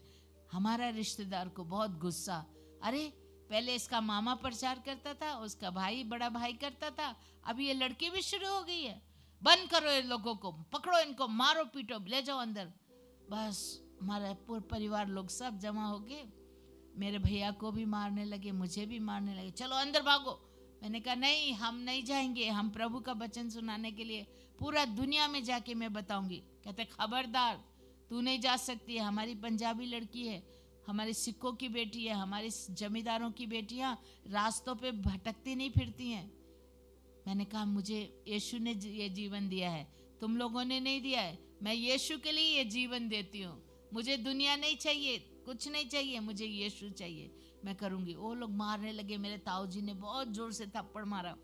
हमारा रिश्तेदार को बहुत गुस्सा, अरे पहले इसका मामा प्रचार करता था, उसका भाई बड़ा भाई करता था, अब ये लड़की भी शुरू हो गई है। बंद करो ये लोगों को, पकड़ो इनको, मारो पीटो, ले जाओ अंदर। बस हमारा पूरा परिवार लोग सब जमा हो गए, मेरे भैया को भी मारने लगे, मुझे भी मारने लगे, चलो अंदर भागो। मैंने कहा नहीं, हम नहीं जाएंगे, हम प्रभु का वचन सुनाने के लिए पूरा दुनिया में जाके मैं बताऊंगी। कहते खबरदार, तू नहीं जा सकती है, हमारी पंजाबी लड़की है, हमारे सिखों की बेटी है, हमारे जमींदारों की बेटियां रास्तों पे भटकती नहीं फिरती हैं। मैंने कहा मुझे यीशु ने ये जीवन दिया है, तुम लोगों ने नहीं दिया है, मैं यीशु के लिए ये जीवन देती हूँ। मुझे दुनिया नहीं चाहिए, कुछ नहीं चाहिए, मुझे यीशु चाहिए, मैं करूँगी। वो लोग मारने लगे, मेरे ताऊ जी ने बहुत जोर से थप्पड़ मारा।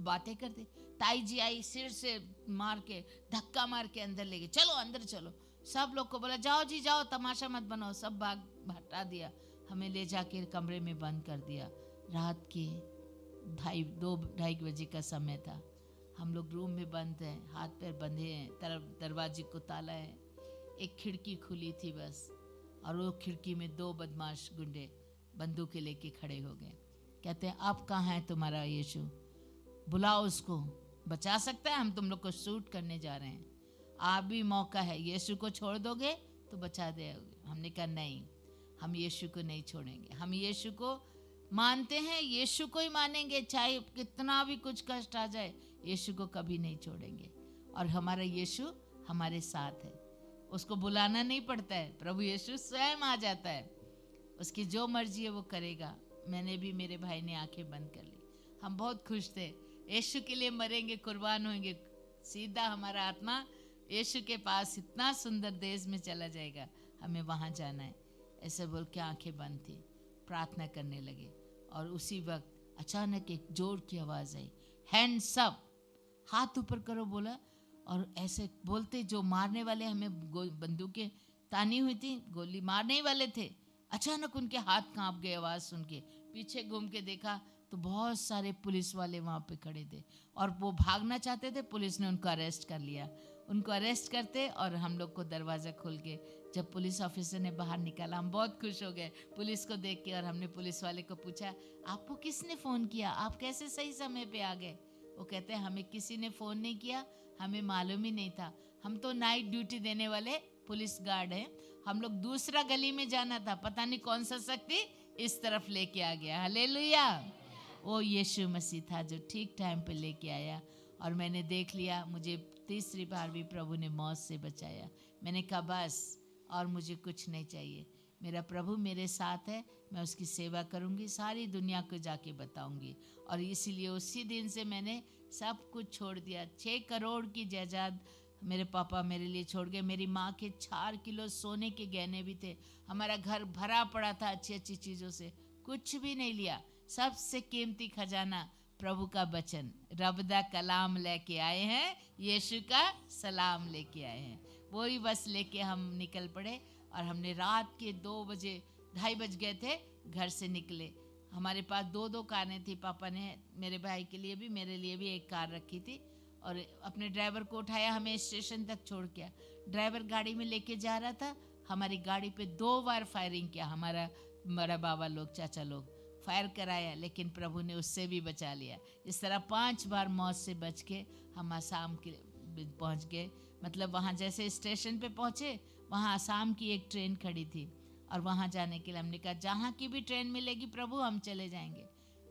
बातें करते, ताई जी आई, सिर से मार के धक्का मार के अंदर ले गए, चलो अंदर चलो। सब लोग को बोला जाओ जी जाओ, तमाशा मत बनाओ। सब भाग हटा दिया, हमें ले जाके कमरे में बंद कर दिया। रात के 2-2:30 बजे का समय था। हम लोग रूम में बंद हैं, हाथ पैर बंधे हैं, तरफ दरवाजे को ताला है, एक खिड़की खुली थी बस, और वो खिड़की में 2 बदमाश गुंडे बंदूकें लेके खड़े हो गए। कहते हैं अब कहाँ है तुम्हारा यीशु, बुलाओ उसको, बचा सकता है, हम तुम लोग को शूट करने जा रहे हैं, आप भी मौका है, यीशु को छोड़ दोगे तो बचा दोगे। हमने कहा नहीं, हम यीशु को नहीं छोड़ेंगे, हम यीशु को मानते हैं, यीशु को ही मानेंगे, चाहे कितना भी कुछ कष्ट आ जाए, यीशु को कभी नहीं छोड़ेंगे। और हमारा यीशु हमारे साथ है, उसको बुलाना नहीं पड़ता है, प्रभु यीशु स्वयं आ जाता है, उसकी जो मर्जी है वो करेगा। मैंने भी, मेरे भाई ने आंखें बंद कर ली, हम बहुत खुश थे, यीशु के लिए मरेंगे, कुर्बान होंगे, सीधा हमारा आत्मा यीशु के पास, इतना सुंदर देश में चला जाएगा, हमें वहाँ जाना है। ऐसे बोल के आंखें बंद थी, प्रार्थना करने लगे। और उसी वक्त अचानक एक जोर की आवाज़ आई, हैंड्स अप, हाथ ऊपर करो बोला। और ऐसे बोलते जो मारने वाले हमें बंदूकें तानी हुई थी, गोली मारने ही वाले थे, अचानक उनके हाथ कांप गए आवाज़ सुन के। पीछे घूम के देखा तो बहुत सारे पुलिस वाले वहाँ पे खड़े थे और वो भागना चाहते थे, पुलिस ने उनको अरेस्ट कर लिया। उनको अरेस्ट करते और हम लोग को दरवाज़ा खोल के जब पुलिस ऑफिसर ने बाहर निकाला, हम बहुत खुश हो गए पुलिस को देख के। और हमने पुलिस वाले को पूछा आपको किसने फ़ोन किया, आप कैसे सही समय पे आ गए? वो कहते हैं हमें किसी ने फ़ोन नहीं किया, हमें मालूम ही नहीं था, हम तो नाइट ड्यूटी देने वाले पुलिस गार्ड हैं, हम लोग दूसरा गली में जाना था, पता नहीं कौन सा शक्ति इस तरफ लेके आ गया। हालेलुया। वो यीशु मसीह था जो ठीक टाइम पे लेके आया। और मैंने देख लिया, मुझे तीसरी बार भी प्रभु ने मौत से बचाया। मैंने कहा बस और मुझे कुछ नहीं चाहिए, मेरा प्रभु मेरे साथ है, मैं उसकी सेवा करूंगी, सारी दुनिया को जाके बताऊंगी। और इसीलिए उसी दिन से मैंने सब कुछ छोड़ दिया। 6 करोड़ की जायदाद मेरे पापा मेरे लिए छोड़ गए। मेरी माँ के 4 किलो सोने के गहने भी थे। हमारा घर भरा पड़ा था अच्छी अच्छी चीज़ों से, कुछ भी नहीं लिया। सबसे कीमती खजाना प्रभु का वचन, रब दा कलाम लेके आए हैं, यीशु का सलाम लेके आए हैं, वही बस लेके हम निकल पड़े। और हमने रात के 2 बजे 2:30 बज गए थे, घर से निकले। हमारे पास 2 कारें थी, पापा ने मेरे भाई के लिए भी मेरे लिए भी एक कार रखी थी। और अपने ड्राइवर को उठाया, हमें स्टेशन तक छोड़ किया। ड्राइवर गाड़ी में लेके जा रहा था, हमारी गाड़ी पे 2 बार फायरिंग किया। हमारा बड़ा बाबा लोग, चाचा लोग फायर कराया, लेकिन प्रभु ने उससे भी बचा लिया। इस तरह 5 बार मौत से बच के हम आसाम के पहुंच गए। मतलब वहाँ जैसे स्टेशन पे पहुँचे, वहाँ आसाम की एक ट्रेन खड़ी थी और वहाँ जाने के लिए हमने कहा जहाँ की भी ट्रेन मिलेगी प्रभु हम चले जाएंगे।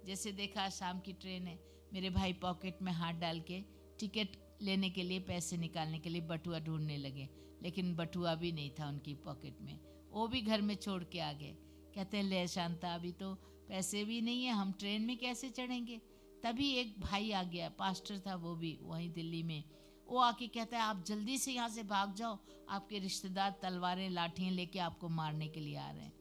जैसे देखा आसाम की ट्रेन है, मेरे भाई पॉकेट में हाथ डाल के टिकट लेने के लिए, पैसे निकालने के लिए बटुआ ढूंढने लगे, लेकिन बटुआ भी नहीं था उनकी पॉकेट में, वो भी घर में छोड़ के आ गए। कहते हैं ले शांता, अभी तो पैसे भी नहीं है, हम ट्रेन में कैसे चढ़ेंगे? तभी एक भाई आ गया, पास्टर था वो भी वहीं दिल्ली में। वो आके कहता है आप जल्दी से यहाँ से भाग जाओ, आपके रिश्तेदार तलवारें लाठियाँ लेके आपको मारने के लिए आ रहे हैं।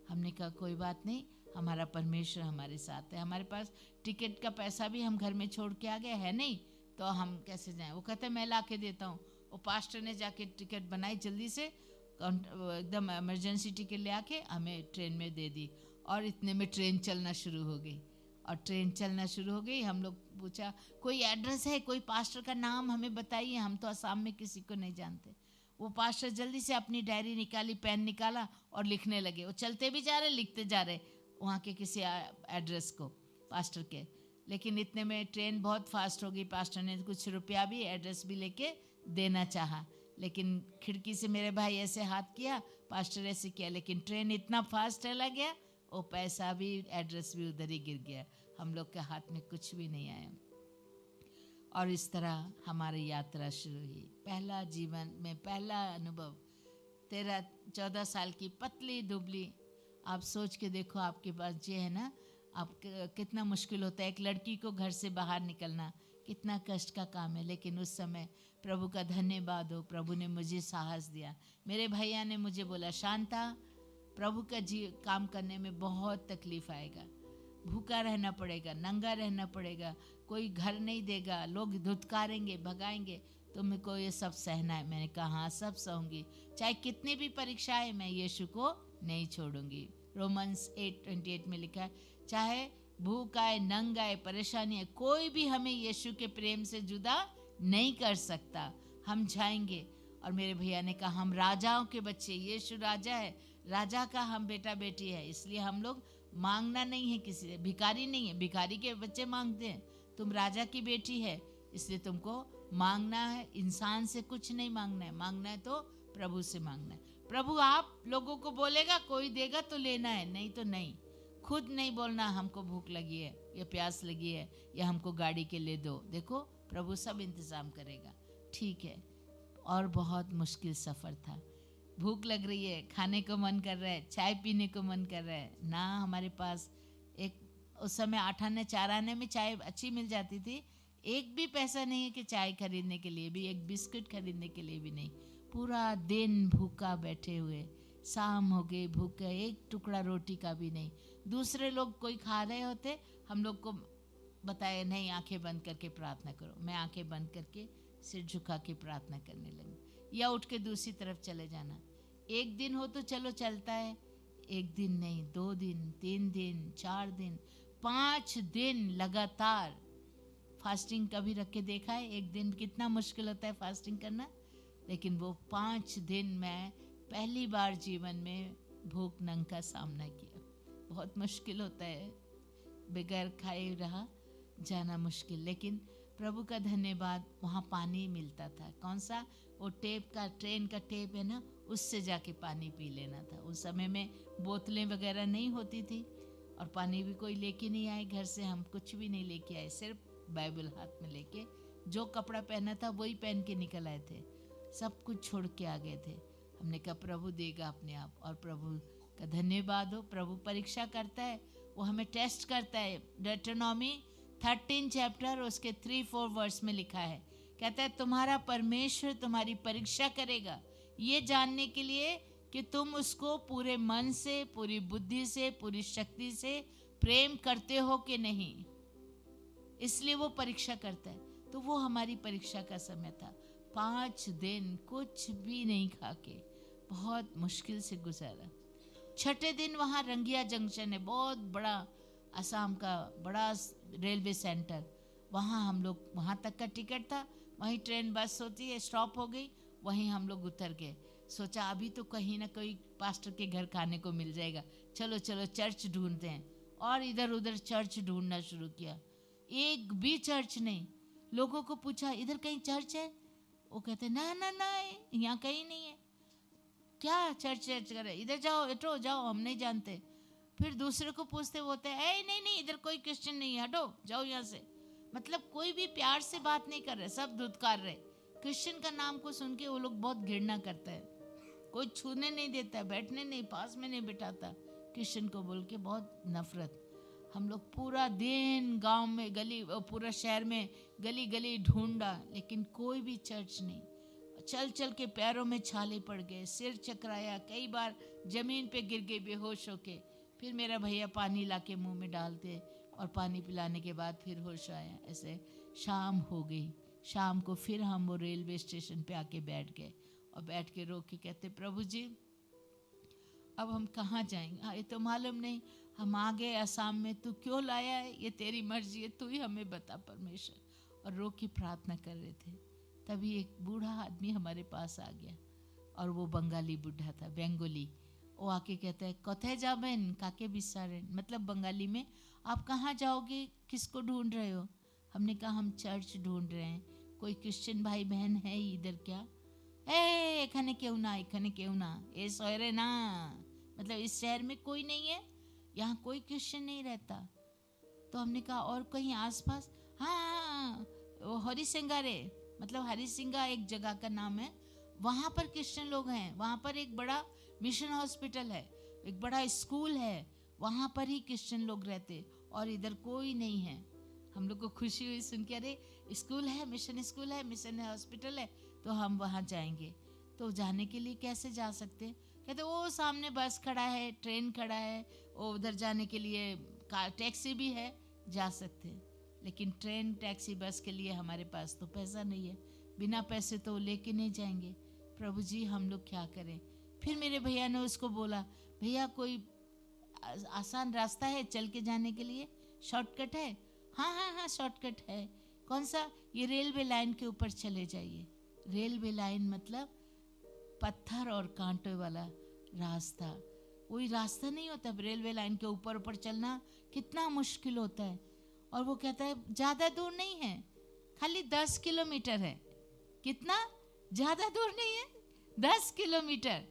हमने कहा कोई बात नहीं, हमारा परमेश्वर हमारे साथ है, हमारे पास टिकट का पैसा भी हम घर में छोड़ के आ गए है नहीं, तो हम कैसे जाएं। वो कहते मैं ला के देता हूँ। वो पास्टर ने जाके टिकट बनाई जल्दी से, एकदम इमरजेंसी टिकट ले आके हमें ट्रेन में दे दी। और इतने में ट्रेन चलना शुरू हो गई। और ट्रेन चलना शुरू हो गई, हम लोग पूछा कोई एड्रेस है, कोई पास्टर का नाम हमें बताइए, हम तो असम में किसी को नहीं जानते। वो पास्टर जल्दी से अपनी डायरी निकाली, पेन निकाला और लिखने लगे। वो चलते भी जा रहे, लिखते जा रहे वहाँ के किसी एड्रेस को पास्टर के। लेकिन इतने में ट्रेन बहुत फास्ट हो गई। पास्टर ने कुछ रुपया भी, एड्रेस भी लेके देना चाहा, लेकिन खिड़की से मेरे भाई ऐसे हाथ किया, पास्टर ऐसे किया, लेकिन ट्रेन इतना फास्ट चला गया, वो पैसा भी एड्रेस भी उधर ही गिर गया, हम लोग के हाथ में कुछ भी नहीं आया। और इस तरह हमारी यात्रा शुरू हुई। पहला जीवन में पहला अनुभव, 13-14 साल की पतली दुबली। आप सोच के देखो, आपके पास ये है ना, आप कितना मुश्किल होता है एक लड़की को घर से बाहर निकलना, कितना कष्ट का काम है। लेकिन उस समय प्रभु का धन्यवाद हो, प्रभु ने मुझे साहस दिया। मेरे भैया ने मुझे बोला, शांता प्रभु का काम करने में बहुत तकलीफ आएगा, भूखा रहना पड़ेगा, नंगा रहना पड़ेगा, कोई घर नहीं देगा, लोग धुतकारेंगे, भगाएंगे, तुमको ये सब सहना है। मैंने कहा हाँ सब सहूँगी, चाहे कितनी भी परीक्षा है, मैं यीशु को नहीं छोड़ूंगी। रोमन्स 8:28 में लिखा है, चाहे भूख आए, नंग आए, परेशानी है, कोई भी हमें यीशु के प्रेम से जुदा नहीं कर सकता, हम जाएंगे। और मेरे भैया ने कहा हम राजाओं के बच्चे, यीशु राजा है, राजा का हम बेटा बेटी है, इसलिए हम लोग मांगना नहीं है किसी से, भिखारी नहीं है, भिखारी के बच्चे मांगते हैं, तुम राजा की बेटी है, इसलिए तुमको मांगना है, इंसान से कुछ नहीं मांगना है, मांगना है तो प्रभु से मांगना है। प्रभु आप लोगों को बोलेगा, कोई देगा तो लेना है, नहीं तो नहीं। खुद नहीं बोलना हमको भूख लगी है या प्यास लगी है या हमको गाड़ी के लिए दो, देखो प्रभु सब इंतजाम करेगा, ठीक है। और बहुत मुश्किल सफ़र था, भूख लग रही है, खाने को मन कर रहा है, चाय पीने को मन कर रहा है ना, हमारे पास एक उस समय 8 आने 4 आने में चाय अच्छी मिल जाती थी, एक भी पैसा नहीं है कि चाय खरीदने के लिए भी, एक बिस्किट खरीदने के लिए भी नहीं। पूरा दिन भूखा बैठे हुए, शाम हो गई, भूखे, एक टुकड़ा रोटी का भी नहीं। दूसरे लोग कोई खा रहे होते, हम लोग को बताया नहीं आंखें बंद करके प्रार्थना करो, मैं आंखें बंद करके सिर झुका के प्रार्थना करने लगी, या उठ के दूसरी तरफ चले जाना। एक दिन हो तो चलो चलता है, एक दिन नहीं, 2 दिन, 3 दिन, 4 दिन, 5 दिन लगातार फास्टिंग कभी रख के देखा है? एक दिन कितना मुश्किल होता है फास्टिंग करना, लेकिन वो 5 दिन मैं पहली बार जीवन में भूख नंग का सामना किया। बहुत मुश्किल होता है, बगैर खाए रहा जाना मुश्किल, लेकिन प्रभु का धन्यवाद, वहाँ पानी मिलता था। कौन सा? वो टेप का, ट्रेन का टेप है ना, उससे जाके पानी पी लेना था। उस समय में बोतलें वगैरह नहीं होती थी और पानी भी कोई लेके नहीं आए घर से, हम कुछ भी नहीं लेके आए, सिर्फ बाइबल हाथ में लेके, जो कपड़ा पहना था वही पहन के निकल आए थे, सब कुछ छोड़ के आ गए थे। हमने कहा प्रभु देगा अपने आप, और प्रभु का धन्यवाद हो, प्रभु परीक्षा करता है, वो हमें टेस्ट करता है। डिट्रोनॉमी 13 चैप्टर उसके 3-4 वर्स में लिखा है, कहता है तुम्हारा परमेश्वर तुम्हारी परीक्षा करेगा, ये जानने के लिए कि तुम उसको पूरे मन से, पूरी बुद्धि से, पूरी शक्ति से प्रेम करते हो कि नहीं, इसलिए वो परीक्षा करता है। तो वो हमारी परीक्षा का समय था। 5 दिन कुछ भी नहीं खा के बहुत मुश्किल से गुजारा। 6ठे दिन वहाँ रंगिया जंक्शन है, बहुत बड़ा, असम का बड़ा रेलवे सेंटर, वहाँ हम लोग, वहाँ तक का टिकट था, वहीं ट्रेन बस होती है, स्टॉप हो गई, वहीं हम लोग उतर गए। सोचा अभी तो कहीं ना कहीं पास्टर के घर खाने को मिल जाएगा, चलो चलो चर्च ढूंढते हैं, और इधर उधर चर्च ढूंढना शुरू किया, एक भी चर्च नहीं। लोगों को पूछा इधर कहीं चर्च है? वो कहते ना ना ना, यहाँ कहीं नहीं है। क्या चर्च करे, इधर जाओ, हटो जाओ, हम नहीं जानते। फिर दूसरे को पूछते, बोलते हैं नहीं नहीं, इधर कोई क्रिश्चियन नहीं है, हटो जाओ यहाँ से। मतलब कोई भी प्यार से बात नहीं कर रहे, सब धुतकार रहे। क्रिश्चियन का नाम को सुन के वो लोग बहुत घृणा करते हैं, कोई छूने नहीं देता, बैठने नहीं, पास में नहीं बिठाता, क्रिश्चियन को बोल के बहुत नफरत। हम लोग पूरा दिन गांव में गली, पूरा शहर में गली गली ढूंढा, लेकिन कोई भी चर्च नहीं। चल चल के पैरों में छाले पड़ गए, सिर चकराया, कई बार जमीन पे गिर गए बेहोश होके। फिर मेरा भैया पानी लाके मुंह में डालते और पानी पिलाने के बाद फिर होश आया। ऐसे शाम हो गई। शाम को फिर हम वो रेलवे स्टेशन पे आके बैठ गए और बैठ के रो के कहते, प्रभु जी अब हम कहाँ जाएंगे? हाँ, ये तो मालूम नहीं, हम आ गए आसाम में, तू क्यों लाया है, ये तेरी मर्जी है, तू ही हमें बता परमेश्वर। और रो के प्रार्थना कर रहे थे। तभी एक बूढ़ा आदमी हमारे पास आ गया, और वो बंगाली बूढ़ा था, बेंगोली। वो आके कहता है, कथे जाबेन काके बिसारेन, मतलब बंगाली में आप कहाँ जाओगे, किसको ढूंढ रहे हो? हमने कहा हम चर्च ढूंढ रहे हैं, कोई क्रिश्चियन भाई बहन है इधर क्या? ए एखाने क्यों ना, एखाने क्यों ना, ए सोयरे ना, मतलब इस शहर में कोई नहीं है, यहाँ कोई क्रिश्चियन नहीं रहता। तो हमने कहा और कहीं आसपास? हाँ, वो हरी सिंगारे, मतलब हरी सिंगा एक जगह का नाम है, वहाँ पर क्रिश्चियन लोग हैं, वहाँ पर एक बड़ा मिशन हॉस्पिटल है, एक बड़ा स्कूल है, वहाँ पर ही क्रिश्चियन लोग रहते, और इधर कोई नहीं है। हम लोग को खुशी हुई सुन के, अरे स्कूल है, मिशन हॉस्पिटल है, तो हम वहाँ जाएंगे। तो जाने के लिए कैसे जा सकते हैं? कहते वो सामने बस खड़ा है, ट्रेन खड़ा है, वो उधर जाने के लिए कार टैक्सी भी है, जा सकते हैं। लेकिन ट्रेन टैक्सी बस के लिए हमारे पास तो पैसा नहीं है, बिना पैसे तो लेके नहीं जाएंगे। प्रभु जी हम लोग क्या करें? फिर मेरे भैया ने उसको बोला, भैया कोई आसान रास्ता है चल के जाने के लिए, शॉर्टकट है? हाँ हाँ हाँ शॉर्टकट है। कौन सा? ये रेलवे लाइन के ऊपर चले जाइए। रेलवे लाइन मतलब पत्थर और कांटे वाला रास्ता, वही रास्ता नहीं होता। रेलवे लाइन के ऊपर ऊपर चलना कितना मुश्किल होता है। और वो कहता है ज़्यादा दूर नहीं है, खाली 10 किलोमीटर है। कितना? ज़्यादा दूर नहीं है, 10 किलोमीटर।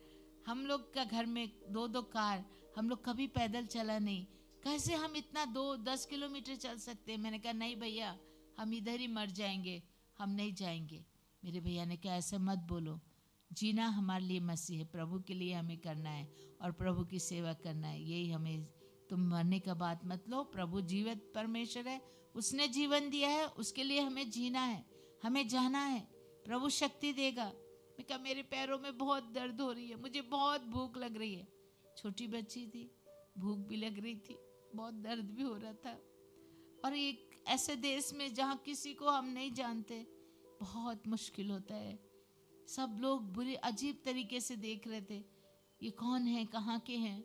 हम लोग का घर में 2-2 कार, हम लोग कभी पैदल चला नहीं, कैसे हम इतना 10 किलोमीटर चल सकते हैं? मैंने कहा नहीं भैया, हम इधर ही मर जाएंगे, हम नहीं जाएंगे। मेरे भैया ने कहा ऐसे मत बोलो, जीना हमारे लिए मसीह है, प्रभु के लिए हमें करना है और प्रभु की सेवा करना है, यही हमें, तुम मरने का बात मत लो। प्रभु जीवित परमेश्वर है, उसने जीवन दिया है, उसके लिए हमें जीना है, हमें जाना है, प्रभु शक्ति देगा। मैं कहा मेरे पैरों में बहुत दर्द हो रही है, मुझे बहुत भूख लग रही है। छोटी बच्ची थी, भूख भी लग रही थी, बहुत दर्द भी हो रहा था। और एक ऐसे देश में जहाँ किसी को हम नहीं जानते, बहुत मुश्किल होता है। सब लोग बुरे अजीब तरीके से देख रहे थे, ये कौन है, कहाँ के हैं,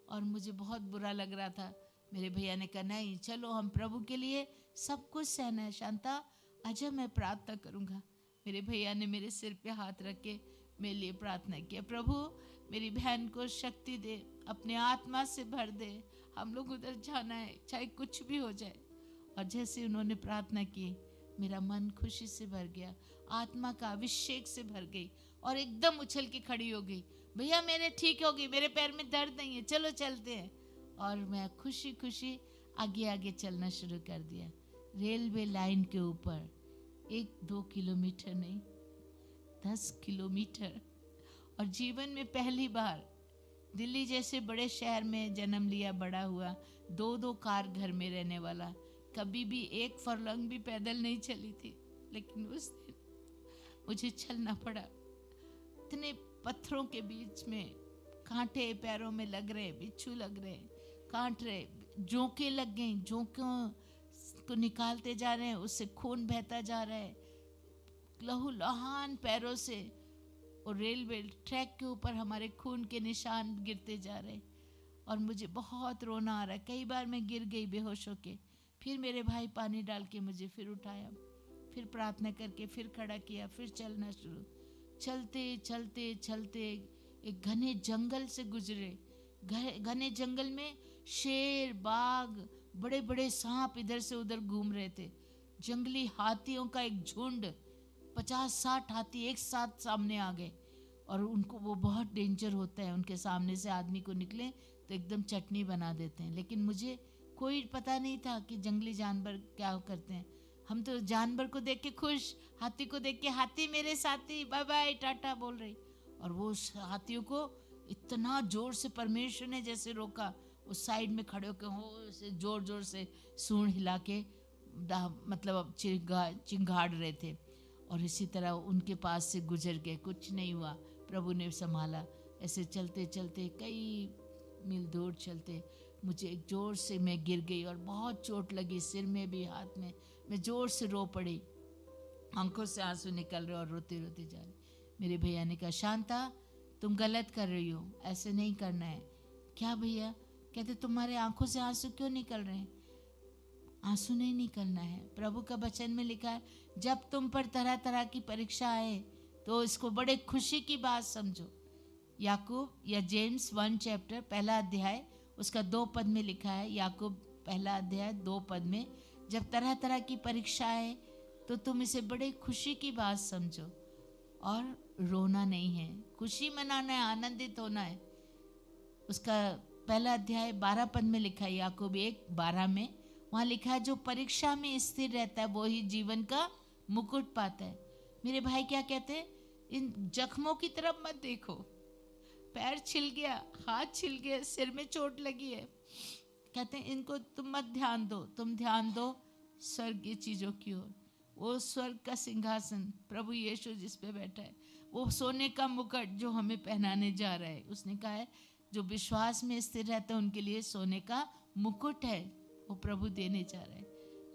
और मुझे बहुत बुरा लग रहा था। मेरे भैया ने कहा नहीं चलो, हम प्रभु के लिए सब कुछ सहना है। शांता आजा, मैं प्रार्थना करूँगा। मेरे भैया ने मेरे सिर पे हाथ रख के मेरे लिए प्रार्थना किया, प्रभु मेरी बहन को शक्ति दे, अपने आत्मा से भर दे, हम लोग उधर जाना है, चाहे कुछ भी हो जाए। और जैसे उन्होंने प्रार्थना की, मेरा मन खुशी से भर गया, आत्मा का अभिषेक से भर गई, और एकदम उछल के खड़ी हो गई, भैया मेरे ठीक हो गई, मेरे पैर में दर्द नहीं है, चलो चलते हैं। और मैं खुशी खुशी आगे आगे चलना शुरू कर दिया, रेलवे लाइन के ऊपर। 1-2 किलोमीटर नहीं, 10 किलोमीटर। और जीवन में पहली बार दिल्ली जैसे बड़े शहर में जन्म लिया, बड़ा हुआ, 2-2 कार घर में रहने वाला, कभी भी 1 फरलंग भी पैदल नहीं चली थी, लेकिन उस दिन मुझे चलना पड़ा। इतने पत्थरों के बीच में, कांटे पैरों में लग रहे, बिच्छू लग रहे, काट रहे, जोंके लग गई, जोंकों को निकालते जा रहे हैं, उससे खून बहता जा रहा है, लहू लहान पैरों से, और रेलवे ट्रैक के ऊपर हमारे खून के निशान गिरते जा रहे, और मुझे बहुत रोना आ रहा है। कई बार मैं गिर गई बेहोश होके, फिर मेरे भाई पानी डाल के मुझे फिर उठाया, फिर प्रार्थना करके फिर खड़ा किया, फिर चलना शुरू। चलते चलते चलते एक घने जंगल से गुजरे। घने जंगल में शेर, बाघ, बड़े बड़े सांप इधर से उधर घूम रहे थे। जंगली हाथियों का एक झुंड, 50-60 हाथी एक साथ सामने आ गए, और उनको, वो बहुत डेंजर होता है, उनके सामने से आदमी को निकले तो एकदम चटनी बना देते हैं। लेकिन मुझे कोई पता नहीं था कि जंगली जानवर क्या करते हैं। हम तो जानवर को देख के खुश, हाथी को देख के हाथी मेरे साथी, बाय बाय टाटा बोल रही, और वो हाथियों को इतना जोर से परमेश्वर ने जैसे रोका, उस साइड में खड़े होकर हो से जोर जोर से सूंड हिला के मतलब चिंगाड़ रहे थे। और इसी तरह उनके पास से गुजर गए, कुछ नहीं हुआ, प्रभु ने संभाला। ऐसे चलते चलते कई मील दूर चलते मुझे एक जोर से मैं गिर गई और बहुत चोट लगी, सिर में भी हाथ में। मैं जोर से रो पड़ी, आंखों से आंसू निकल रहे और रोते रोते जा रहे। मेरे भैया ने कहा, शांता तुम गलत कर रही हो, ऐसे नहीं करना है। क्या भैया? कहते तुम्हारे आंखों से आंसू क्यों निकल रहे हैं? आंसू नहीं निकलना है। प्रभु का वचन में लिखा है, जब तुम पर तरह तरह की परीक्षा आए तो इसको बड़े खुशी की बात समझो। याकूब या जेम्स 1 चैप्टर 1 अध्याय उसका 2 पद में लिखा है। याकूब 1 अध्याय 2 पद में, जब तरह तरह की परीक्षा आए तो तुम इसे बड़े खुशी की बात समझो और रोना नहीं है, खुशी मनाना है, आनंदित होना है। उसका 1 अध्याय 12 पद में लिखा है, याकूब 1:12 में वहाँ लिखा है, जो परीक्षा में स्थिर रहता है वो ही जीवन का मुकुट पाता है। मेरे भाई क्या कहते हैं, इन जख्मों की तरफ मत देखो, पैर छिल गया, हाथ छिल गया, सिर में चोट लगी है, कहते हैं इनको तुम मत ध्यान दो, तुम ध्यान दो स्वर्गीय चीजों की ओर। वो स्वर्ग का सिंहासन प्रभु यीशु जिस पे बैठा है, वो सोने का मुकुट जो हमें पहनाने जा रहा है। उसने कहा है जो विश्वास में स्थिर रहता है उनके लिए सोने का मुकुट है, वो प्रभु देने जा रहा है।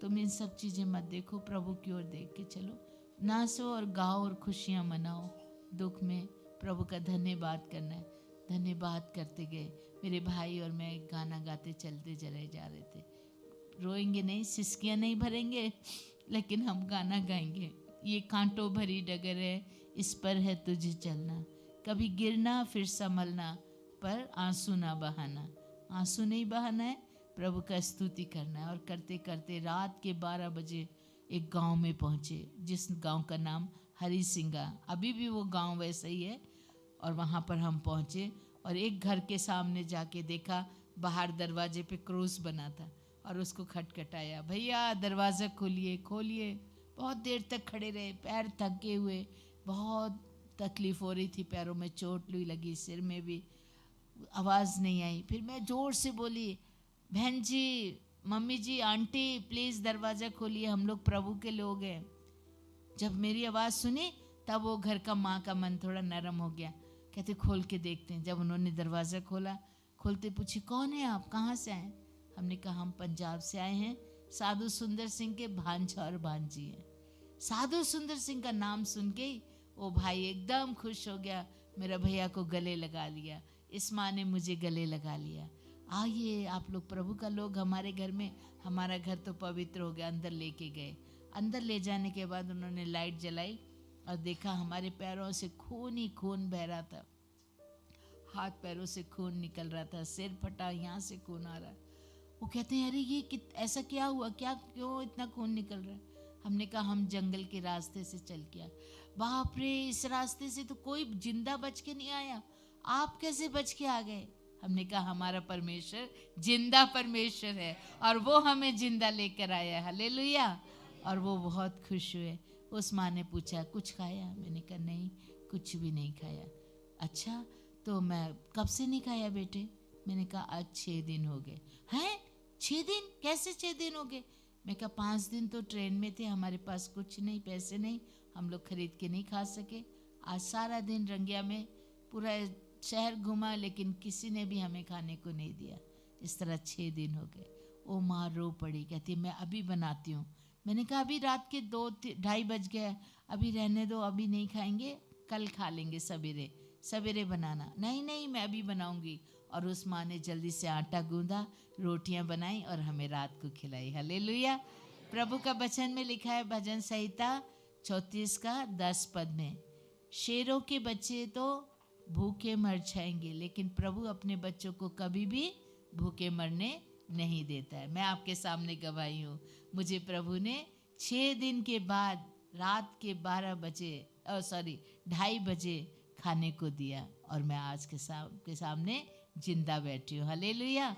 तुम इन सब चीजें मत देखो, प्रभु की ओर देख के चलो, नाचो और गाओ और खुशियां मनाओ। दुख में प्रभु का धन्यवाद करना है। धन्यवाद करते गए मेरे भाई और मैं गाना गाते चलते चले जा रहे थे। रोएंगे नहीं, सिसकियां नहीं भरेंगे, लेकिन हम गाना गाएंगे। ये कांटों भरी डगर है, इस पर है तुझे चलना, कभी गिरना फिर संभलना, पर आंसू ना बहाना। आंसू नहीं बहाना है, प्रभु का स्तुति करना है। और करते करते रात के 12 बजे एक गांव में पहुंचे, जिस गांव का नाम हरी सिंगा, अभी भी वो गांव वैसा ही है। और वहाँ पर हम पहुँचे और एक घर के सामने जाके देखा, बाहर दरवाजे पे क्रूस बना था और उसको खटखटाया, भैया दरवाज़ा खोलिए खोलिए। बहुत देर तक खड़े रहे, पैर थके हुए, बहुत तकलीफ़ हो रही थी, पैरों में चोट लगी, सिर में भी, आवाज़ नहीं आई। फिर मैं ज़ोर से बोली, बहन जी, मम्मी जी, आंटी प्लीज़ दरवाज़ा खोलिए, हम लोग प्रभु के लोग हैं। जब मेरी आवाज़ सुनी तब वो घर का माँ का मन थोड़ा नरम हो गया, कहते खोल के देखते हैं। जब उन्होंने दरवाज़ा खोला, खोलते पूछी कौन है आप, कहाँ से आए? हमने कहा हम पंजाब से आए हैं, साधु सुंदर सिंह के भांजा और भांजी हैं। साधु सुंदर सिंह का नाम सुन के वो भाई एकदम खुश हो गया, मेरा भैया को गले लगा लिया, इस माँ ने मुझे गले लगा लिया, आइए आप लोग प्रभु का लोग हमारे घर में। हमारा घर तो पवित्र हो गया। अंदर लेके गए। अंदर ले जाने के बाद उन्होंने लाइट जलाई और देखा हमारे पैरों से खून ही खून बह रहा था, हाथ पैरों से खून निकल रहा था, सिर फटा, यहाँ से खून आ रहा। वो कहते हैं अरे ये ऐसा क्या हुआ, क्या क्यों इतना खून निकल रहा है? हमने कहा हम जंगल के रास्ते से चल के आए। बाप रे, इस रास्ते से तो कोई जिंदा बच के नहीं आया, आप कैसे बच के आ गए? हमने कहा हमारा परमेश्वर जिंदा परमेश्वर है और वो हमें जिंदा लेकर आया, हालेलुया। और वो बहुत खुश हुए। उस माँ ने पूछा कुछ खाया? मैंने कहा नहीं, कुछ भी नहीं खाया। अच्छा, तो मैं कब से नहीं खाया बेटे? मैंने कहा आज 6 दिन हो गए। हैं 6 दिन? कैसे 6 दिन हो गए? मैं कहा 5 दिन तो ट्रेन में थे, हमारे पास कुछ नहीं, पैसे नहीं, हम लोग खरीद के नहीं खा सके। आज सारा दिन रंगिया में पूरा शहर घुमा, लेकिन किसी ने भी हमें खाने को नहीं दिया। इस तरह 6 दिन हो गए। वो माँ रो पड़ी, कहती मैं अभी बनाती हूँ। मैंने कहा अभी रात के 2-2:30 बज गए, अभी रहने दो, अभी नहीं खाएंगे, कल खा लेंगे, सवेरे सवेरे बनाना। नहीं नहीं, मैं अभी बनाऊंगी। और उस माँ ने जल्दी से आटा गूंदा, रोटियां बनाई और हमें रात को खिलाई, हालेलुया। प्रभु का वचन में लिखा है, भजन संहिता 34 का 10 पद में, शेरों के बच्चे तो भूखे मर जाएंगे, लेकिन प्रभु अपने बच्चों को कभी भी भूखे मरने नहीं देता है। मैं आपके सामने गवाही हूँ, मुझे प्रभु ने 6 दिन के बाद रात के 2:30 बजे खाने को दिया और मैं आज के सामने जिंदा बैठी हूँ, हालेलुया।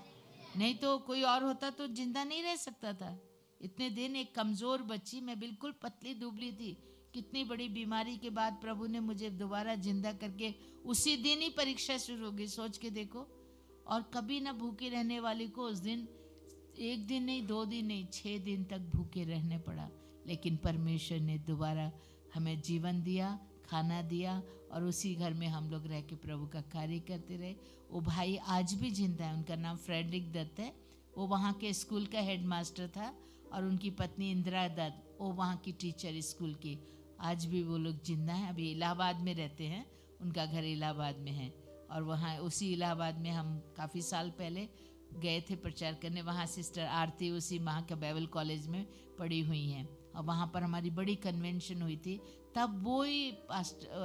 नहीं तो कोई और होता तो जिंदा नहीं रह सकता था। इतने दिन एक कमज़ोर बच्ची, मैं बिल्कुल पतली दुबली थी, कितनी बड़ी बीमारी के बाद प्रभु ने मुझे दोबारा जिंदा करके उसी दिन ही परीक्षा शुरू हो गई, सोच के देखो। और कभी ना भूखे रहने वाली को उस दिन 1 दिन नहीं, 2 दिन नहीं, 6 दिन तक भूखे रहने पड़ा। लेकिन परमेश्वर ने दोबारा हमें जीवन दिया, खाना दिया, और उसी घर में हम लोग रह के प्रभु का कार्य करते रहे। वो भाई आज भी जिंदा है, उनका नाम फ्रेडरिक दत्त है। वो वहाँ के स्कूल का हेड मास्टर था, और उनकी पत्नी इंदिरा दत्त वो वहाँ की टीचर स्कूल की। आज भी वो लोग जिंदा हैं, अभी इलाहाबाद में रहते हैं, उनका घर इलाहाबाद में है। और वहाँ उसी इलाहाबाद में हम काफ़ी साल पहले गए थे प्रचार करने। वहाँ सिस्टर आरती उसी वहाँ के बाइबल कॉलेज में पढ़ी हुई हैं, और वहाँ पर हमारी बड़ी कन्वेंशन हुई थी। तब वो ही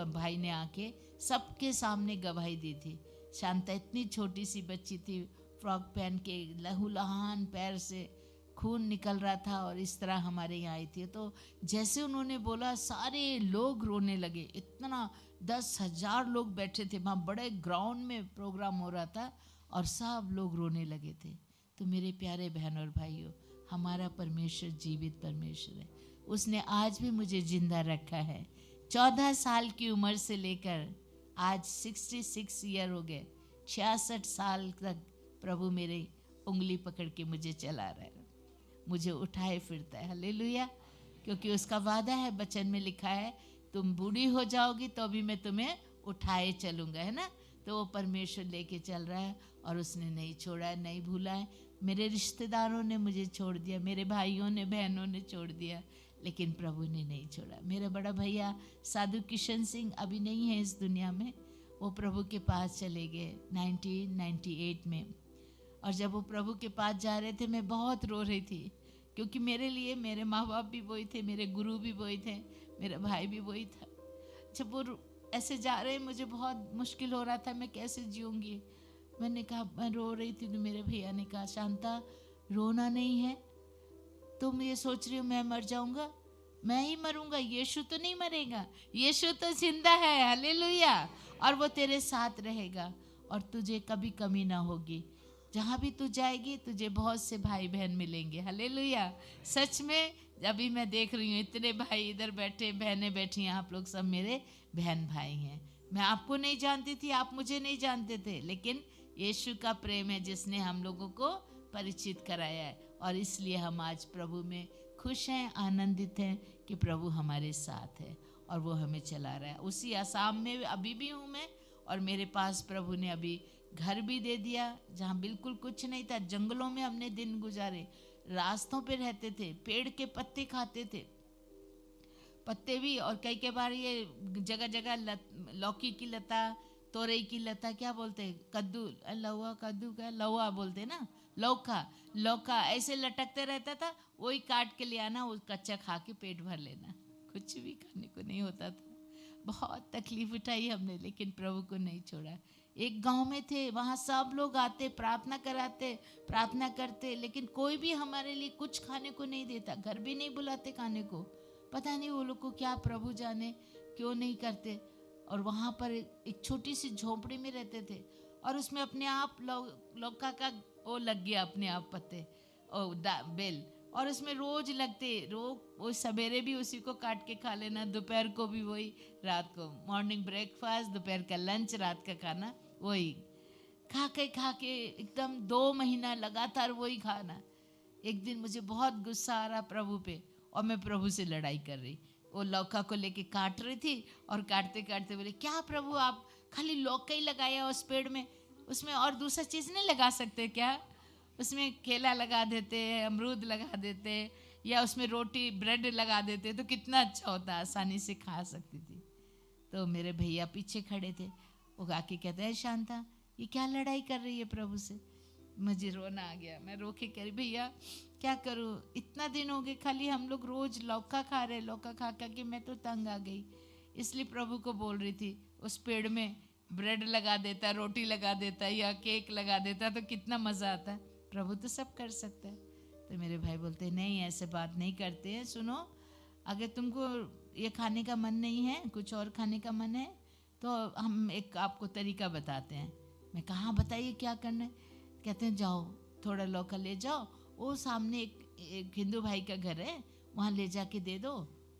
भाई ने आके सबके सामने गवाही दी थी। शांता इतनी छोटी सी बच्ची थी, फ्रॉक पहन के, लहूलुहान, पैर से खून निकल रहा था, और इस तरह हमारे यहाँ आई थी। तो जैसे उन्होंने बोला सारे लोग रोने लगे। इतना 10,000 लोग बैठे थे वहाँ, बड़े ग्राउंड में प्रोग्राम हो रहा था, और सब लोग रोने लगे थे। तो मेरे प्यारे बहन और भाइयों, हमारा परमेश्वर जीवित परमेश्वर है। उसने आज भी मुझे जिंदा रखा है। 14 साल की उम्र से लेकर आज 66 ईयर हो गए, 66 साल तक प्रभु मेरे उंगली पकड़ के मुझे चला रहा है, मुझे उठाए फिरता है। हालेलुया। क्योंकि उसका वादा है, वचन में लिखा है, तुम बूढ़ी हो जाओगी तो भी मैं तुम्हें उठाए चलूँगा, है ना। तो वो परमेश्वर लेके चल रहा है, और उसने नहीं छोड़ा है, नहीं भूला है। मेरे रिश्तेदारों ने मुझे छोड़ दिया, मेरे भाइयों ने, बहनों ने छोड़ दिया, लेकिन प्रभु ने नहीं छोड़ा। मेरा बड़ा भैया साधु किशन सिंह अभी नहीं है इस दुनिया में, वो प्रभु के पास चले गए 1998 में। और जब वो प्रभु के पास जा रहे थे, मैं बहुत रो रही थी, क्योंकि मेरे लिए मेरे माँ बाप भी वही थे, मेरे गुरु भी वही थे, मेरा भाई भी वही था। जब वो ऐसे जा रहे, मुझे बहुत मुश्किल हो रहा था, मैं कैसे जीऊँगी। मैंने कहा, मैं रो रही थी, तो मेरे भैया ने कहा, शांता रोना नहीं है, तुम ये सोच रही हो मैं मर जाऊंगा, मैं ही मरूंगा, यीशु तो नहीं मरेगा, यीशु तो जिंदा है। हालेलुया। और वो तेरे साथ रहेगा, और तुझे कभी कमी ना होगी। जहाँ भी तू जाएगी तुझे बहुत से भाई बहन मिलेंगे। हालेलुया। सच में अभी मैं देख रही हूँ इतने भाई इधर बैठे, बहनें बैठी हैं, आप लोग सब मेरे बहन भाई हैं। मैं आपको नहीं जानती थी, आप मुझे नहीं जानते थे, लेकिन यीशु का प्रेम है जिसने हम लोगों को परिचित कराया है, और इसलिए हम आज प्रभु में खुश हैं, आनंदित हैं कि प्रभु हमारे साथ है और वो हमें चला रहा है। उसी आसाम में अभी भी हूँ मैं, और मेरे पास प्रभु ने अभी घर भी दे दिया, जहाँ बिल्कुल कुछ नहीं था। जंगलों में हमने दिन गुजारे, रास्तों पे रहते थे, पेड़ के पत्ते खाते थे, पत्ते भी, और कई बार ये जगह जगह लौकी की लता, तोरई की लता, क्या बोलते हैं, कद्दू, लौआ, कद्दू का लौआ बोलते ना, लौका, लौका ऐसे लटकते रहता था, वही काट के ले आना, वो कच्चा खा के पेट भर लेना, कुछ भी खाने को नहीं होता था। बहुत तकलीफ उठाई हमने, लेकिन प्रभु को नहीं छोड़ा। एक गांव में थे, वहाँ सब लोग आते, प्रार्थना कराते, प्रार्थना करते, लेकिन कोई भी हमारे लिए कुछ खाने को नहीं देता, घर भी नहीं बुलाते खाने को। पता नहीं वो लोग को क्या, प्रभु जाने क्यों नहीं करते। और वहाँ पर एक छोटी सी झोपड़ी में रहते थे, और उसमें अपने आप लौका का वो लग गया, अपने आप पत्ते और बेल, और उसमें रोज लगते, वो सवेरे भी उसी को काट के खा लेना, दोपहर को भी वही, रात को मॉर्निंग ब्रेकफास्ट, दोपहर का लंच, रात का खाना वही, खा के एकदम 2 महीना लगातार वही खाना। एक दिन मुझे बहुत गुस्सा आ रहा प्रभु पे, और मैं प्रभु से लड़ाई कर रही, वो लौका को लेके काट रही थी, और काटते काटते बोले, क्या प्रभु आप खाली लौका ही लगाया उस पेड़ में, उसमें और दूसरा चीज़ नहीं लगा सकते क्या? उसमें केला लगा देते, अमरूद लगा देते, या उसमें रोटी ब्रेड लगा देते तो कितना अच्छा होता, आसानी से खा सकती थी। तो मेरे भैया पीछे खड़े थे, वो आके कहते हैं, शांता ये क्या लड़ाई कर रही है प्रभु से। मुझे रोना आ गया, मैं रो के कह रही, भैया क्या करूँ, इतना दिन हो गए खाली हम लोग रोज लौका खा रहे, लौका खा के मैं तो तंग आ गई। इसलिए प्रभु को बोल रही थी, उस पेड़ में ब्रेड लगा देता, रोटी लगा देता, या केक लगा देता तो कितना मज़ा आता। प्रभु तो सब कर सकता है। तो मेरे भाई बोलते, नहीं ऐसे बात नहीं करते हैं, सुनो, अगर तुमको ये खाने का मन नहीं है, कुछ और खाने का मन है, तो हम एक आपको तरीका बताते हैं। मैं कहाँ, बताइए क्या करना है। कहते हैं, जाओ थोड़ा लौका ले जाओ, वो सामने एक हिंदू भाई का घर है, वहाँ ले जाके दे दो,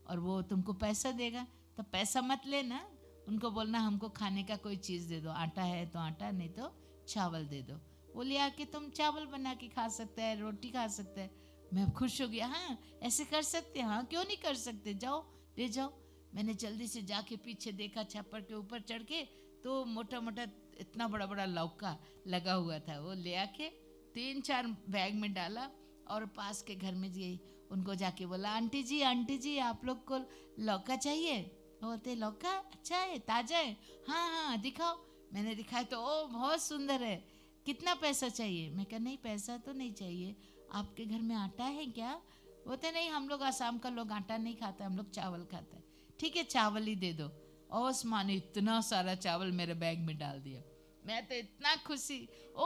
और वो तुमको पैसा देगा। तो पैसा मत लेना, उनको बोलना हमको खाने का कोई चीज़ दे दो, आटा है तो आटा, नहीं तो चावल दे दो। वो ले आके तुम चावल बना के खा सकते हैं, रोटी खा सकते हैं। मैं खुश हो गया, हाँ ऐसे कर सकते हैं, हाँ क्यों नहीं कर सकते, जाओ ले जाओ। मैंने जल्दी से जाके पीछे देखा, छप्पर के ऊपर चढ़ के तो मोटा मोटा इतना बड़ा बड़ा लौका लगा हुआ था, वो ले आके 3-4 बैग में डाला और पास के घर में गई, उनको जाके बोला आंटी जी आप लोग को लौका चाहिए? बोलते लौका अच्छा है, ताजा है, हाँ हाँ दिखाओ। मैंने दिखाया तो ओ बहुत सुंदर है, कितना पैसा चाहिए? मैं कहा नहीं पैसा तो नहीं चाहिए, आपके घर में आटा है क्या? बोलते नहीं हम लोग आसाम का लोग आटा नहीं खाता, हम लोग चावल खाता है। ठीक है चावल ही दे दो। और उस माँ ने इतना सारा चावल मेरे बैग में डाल दिया। मैं तो इतना खुशी, ओ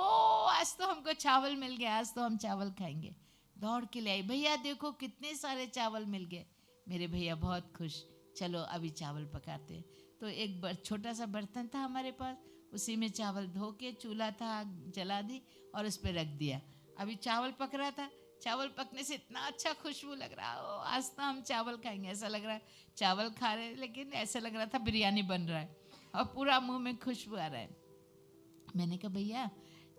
आज तो हमको चावल मिल गया, आज तो हम चावल खाएंगे। दौड़ के ले आई, भैया देखो कितने सारे चावल मिल गए। मेरे भैया बहुत खुश, चलो अभी चावल पकाते हैं। तो एक छोटा सा बर्तन था हमारे पास, उसी में चावल धो के चूल्हा था आग जला दी और उस पर रख दिया। अभी चावल पक रहा था, चावल पकने से इतना अच्छा खुशबू लग रहा, ओ आज तो हम चावल खाएंगे। ऐसा लग रहा है चावल खा रहे हैं, लेकिन ऐसा लग रहा था बिरयानी बन रहा है और पूरा मुंह में खुशबू आ रहा है। मैंने कहा भैया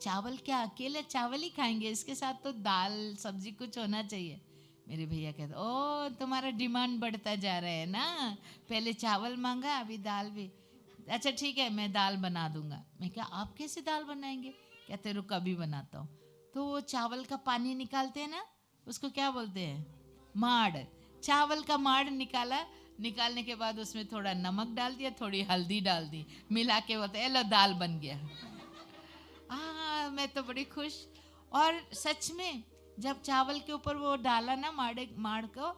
चावल क्या अकेले चावल ही खाएंगे, इसके साथ तो दाल सब्जी कुछ होना चाहिए। मेरे भैया कहते ओ तुम्हारा डिमांड बढ़ता जा रहा है ना, पहले चावल मांगा अभी दाल भी, अच्छा ठीक है मैं दाल बना दूंगा। मैं क्या आप कैसे दाल बनाएंगे? कहते रुक अभी बनाता हूँ। तो वो चावल का पानी निकालते हैं ना, उसको क्या बोलते हैं, माड़। चावल का माड़ निकाला, निकालने के बाद उसमें थोड़ा नमक डाल दिया, थोड़ी हल्दी डाल दी, मिला के बोलते लो दाल बन गया। मैं तो बड़ी खुश। और सच में जब चावल के ऊपर वो डाला ना माड़ को,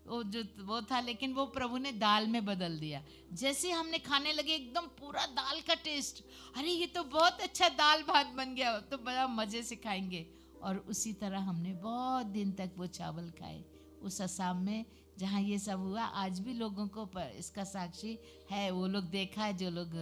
वो जो वो था, लेकिन वो प्रभु ने दाल में बदल दिया। जैसे हमने खाने लगे एकदम पूरा दाल का टेस्ट, अरे ये तो बहुत अच्छा दाल भात बन गया, तो बड़ा मज़े से खाएंगे। और उसी तरह हमने बहुत दिन तक वो चावल खाए उस असम में जहाँ ये सब हुआ। आज भी लोगों को इसका साक्षी है, वो लोग देखा है जो लोग,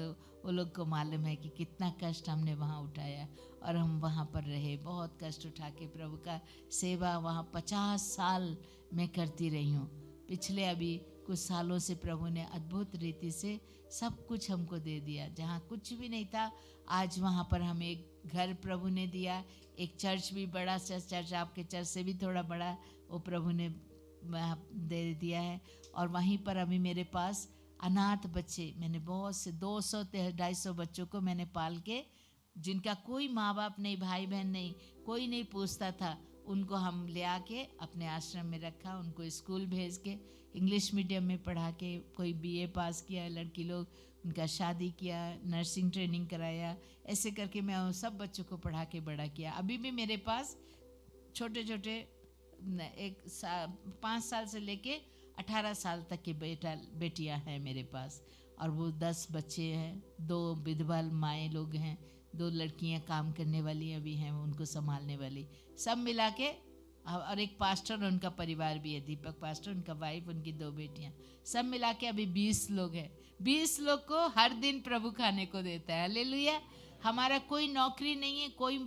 वो लोग को मालूम है कि कितना कष्ट हमने वहाँ उठाया और हम वहाँ पर रहे, बहुत कष्ट उठा के प्रभु का सेवा वहाँ 50 साल मैं करती रही हूँ। पिछले अभी कुछ सालों से प्रभु ने अद्भुत रीति से सब कुछ हमको दे दिया, जहाँ कुछ भी नहीं था आज वहाँ पर हमें एक घर प्रभु ने दिया, एक चर्च भी बड़ा चर्च, आपके चर्च से भी थोड़ा बड़ा वो प्रभु ने दे दिया है। और वहीं पर अभी मेरे पास अनाथ बच्चे, मैंने बहुत से 200-250 बच्चों को मैंने पाल के, जिनका कोई माँ बाप नहीं, भाई बहन नहीं, कोई नहीं पूछता था, उनको हम ले आके अपने आश्रम में रखा, उनको स्कूल भेज के इंग्लिश मीडियम में पढ़ा के, कोई बीए पास किया लड़की लोग, उनका शादी किया, नर्सिंग ट्रेनिंग कराया, ऐसे करके मैं उन सब बच्चों को पढ़ा के बड़ा किया। अभी भी मेरे पास छोटे छोटे 5 साल से लेके 18 साल तक के बेटियां हैं मेरे पास, और वो 10 बच्चे हैं, 2 विधवा माएँ लोग हैं, 2 लड़कियां काम करने वाली अभी हैं, उनको संभालने वाली, सब मिला के, और एक पास्टर और उनका परिवार भी है, दीपक पास्टर, उनका वाइफ, उनकी 2 बेटियां, सब मिला के अभी 20 लोग हैं। 20 लोग को हर दिन प्रभु खाने को देता है। हालेलुया। हमारा कोई नौकरी नहीं है, कोई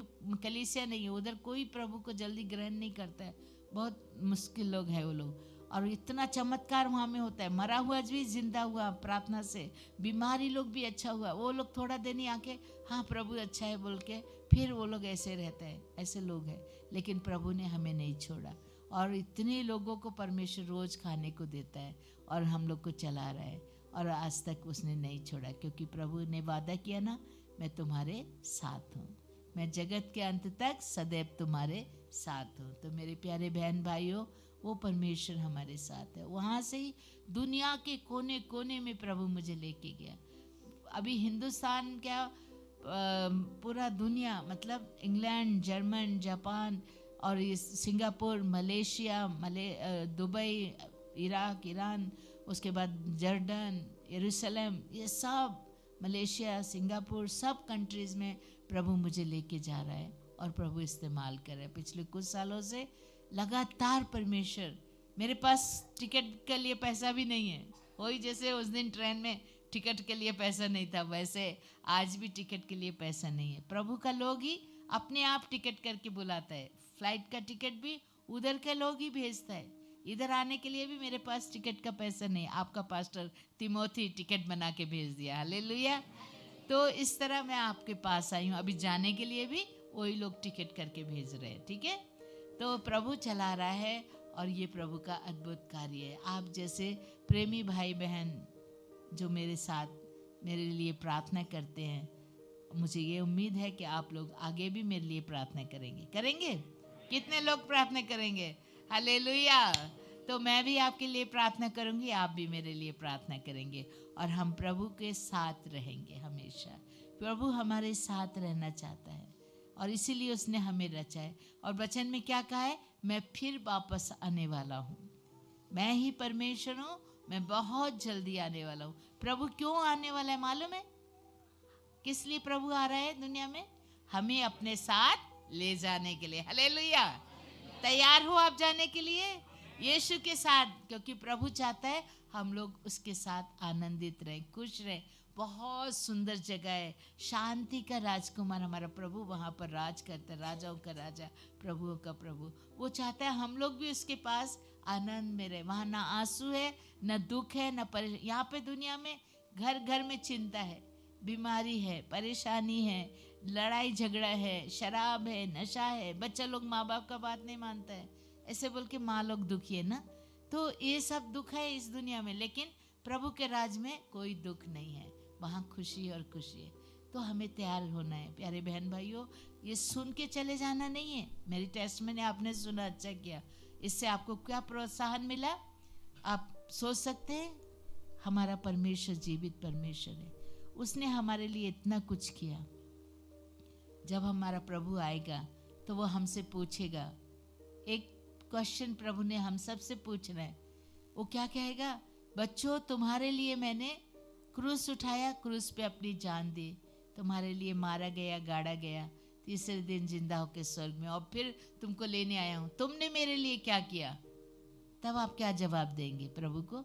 कलीसिया नहीं है, उधर कोई प्रभु को जल्दी ग्रहण नहीं करता है, बहुत मुश्किल लोग हैं वो लोग। और इतना चमत्कार वहाँ में होता है, मरा हुआ भी जिंदा हुआ प्रार्थना से, बीमारी लोग भी अच्छा हुआ, वो लोग थोड़ा दिन ही आके हाँ प्रभु अच्छा है बोल के फिर वो लोग ऐसे रहते हैं, ऐसे लोग हैं। लेकिन प्रभु ने हमें नहीं छोड़ा, और इतने लोगों को परमेश्वर रोज खाने को देता है और हम लोग को चला रहा है, और आज तक उसने नहीं छोड़ा, क्योंकि प्रभु ने वादा किया ना, मैं तुम्हारे साथ हूँ, मैं जगत के अंत तक सदैव तुम्हारे साथ हूँ। तो मेरे प्यारे बहन भाइयों, वो परमेश्वर हमारे साथ है। वहाँ से ही दुनिया के कोने कोने में प्रभु मुझे लेके गया। अभी हिंदुस्तान क्या, पूरा दुनिया, मतलब इंग्लैंड, जर्मन, जापान और ये Singapore, Malaysia, Dubai, Iraq, Iran, उसके बाद जर्डन, यरूशलेम, ये सब, मलेशिया, सिंगापुर, सब कंट्रीज़ में प्रभु मुझे लेके जा रहा है और प्रभु इस्तेमाल कर रहा है। पिछले कुछ सालों से लगातार परमेश्वर, मेरे पास टिकट के लिए पैसा भी नहीं है, वही जैसे उस दिन ट्रेन में टिकट के लिए पैसा नहीं था, वैसे आज भी टिकट के लिए पैसा नहीं है। प्रभु का लोग ही अपने आप टिकट करके बुलाता है, फ्लाइट का टिकट भी उधर के लोग ही भेजता है, इधर आने के लिए भी मेरे पास टिकट का पैसा नहीं, आपका पास्टर तिमोथी टिकट बना के भेज दिया। हालेलुया। तो इस तरह मैं आपके पास आई हूँ। अभी जाने के लिए भी वही लोग टिकट करके भेज रहे हैं, ठीक है। तो प्रभु चला रहा है और ये प्रभु का अद्भुत कार्य है। आप जैसे प्रेमी भाई बहन जो मेरे साथ मेरे लिए प्रार्थना करते हैं, मुझे ये उम्मीद है कि आप लोग आगे भी मेरे लिए प्रार्थना करेंगे। कितने लोग प्रार्थना करेंगे? हालेलुया। तो मैं भी आपके लिए प्रार्थना करूंगी, आप भी मेरे लिए प्रार्थना करेंगे और हम प्रभु के साथ रहेंगे हमेशा। प्रभु हमारे साथ रहना चाहता है और इसीलिए उसने हमें रचा है। और वचन में क्या कहा है? मैं फिर वापस आने वाला हूँ। मैं ही परमेश्वर हूँ, मैं बहुत जल्दी आने वाला हूँ। प्रभु क्यों आने वाला है मालूम है? किस लिए प्रभु आ रहा है दुनिया में? हमें अपने साथ ले जाने के लिए। हालेलुया। तैयार हो आप जाने के लिए यीशु के साथ? क्योंकि प्रभु चाहता है हम लोग उसके साथ आनंदित रहें, खुश रहें। बहुत सुंदर जगह है, शांति का राजकुमार हमारा प्रभु वहाँ पर राज करता है, राजाओं का राजा, प्रभुओं का प्रभु। वो चाहता है हम लोग भी उसके पास आनंद में रहे। वहाँ ना आंसू है, ना दुख है, ना परेशानी। यहाँ पे दुनिया में घर घर में चिंता है, बीमारी है, परेशानी है, लड़ाई झगड़ा है, शराब है, नशा है, बच्चा लोग माँ बाप का बात नहीं मानता है, ऐसे बोल के माँ लोग दुखी है ना। तो ये सब दुख है इस दुनिया में, लेकिन प्रभु के राज में कोई दुख नहीं है, वहाँ खुशी और खुशी है। तो हमें तैयार होना है प्यारे बहन भाइयों। ये सुन के चले जाना नहीं है। मेरी टेस्ट में आपने सुना, अच्छा किया। इससे आपको क्या प्रोत्साहन मिला? आप सोच सकते हैं हमारा परमेश्वर जीवित परमेश्वर है, उसने हमारे लिए इतना कुछ किया। जब हमारा प्रभु आएगा तो वो हमसे पूछेगा एक क्वेश्चन, प्रभु ने हम सब से पूछना है। वो क्या कहेगा? बच्चों, तुम्हारे लिए मैंने क्रूस उठाया, क्रूस पे अपनी जान दी, तुम्हारे लिए मारा गया, गाड़ा गया, तीसरे दिन जिंदा होकर स्वर्ग में, और फिर तुमको लेने आया हूँ, तुमने मेरे लिए क्या किया? तब आप क्या जवाब देंगे प्रभु को?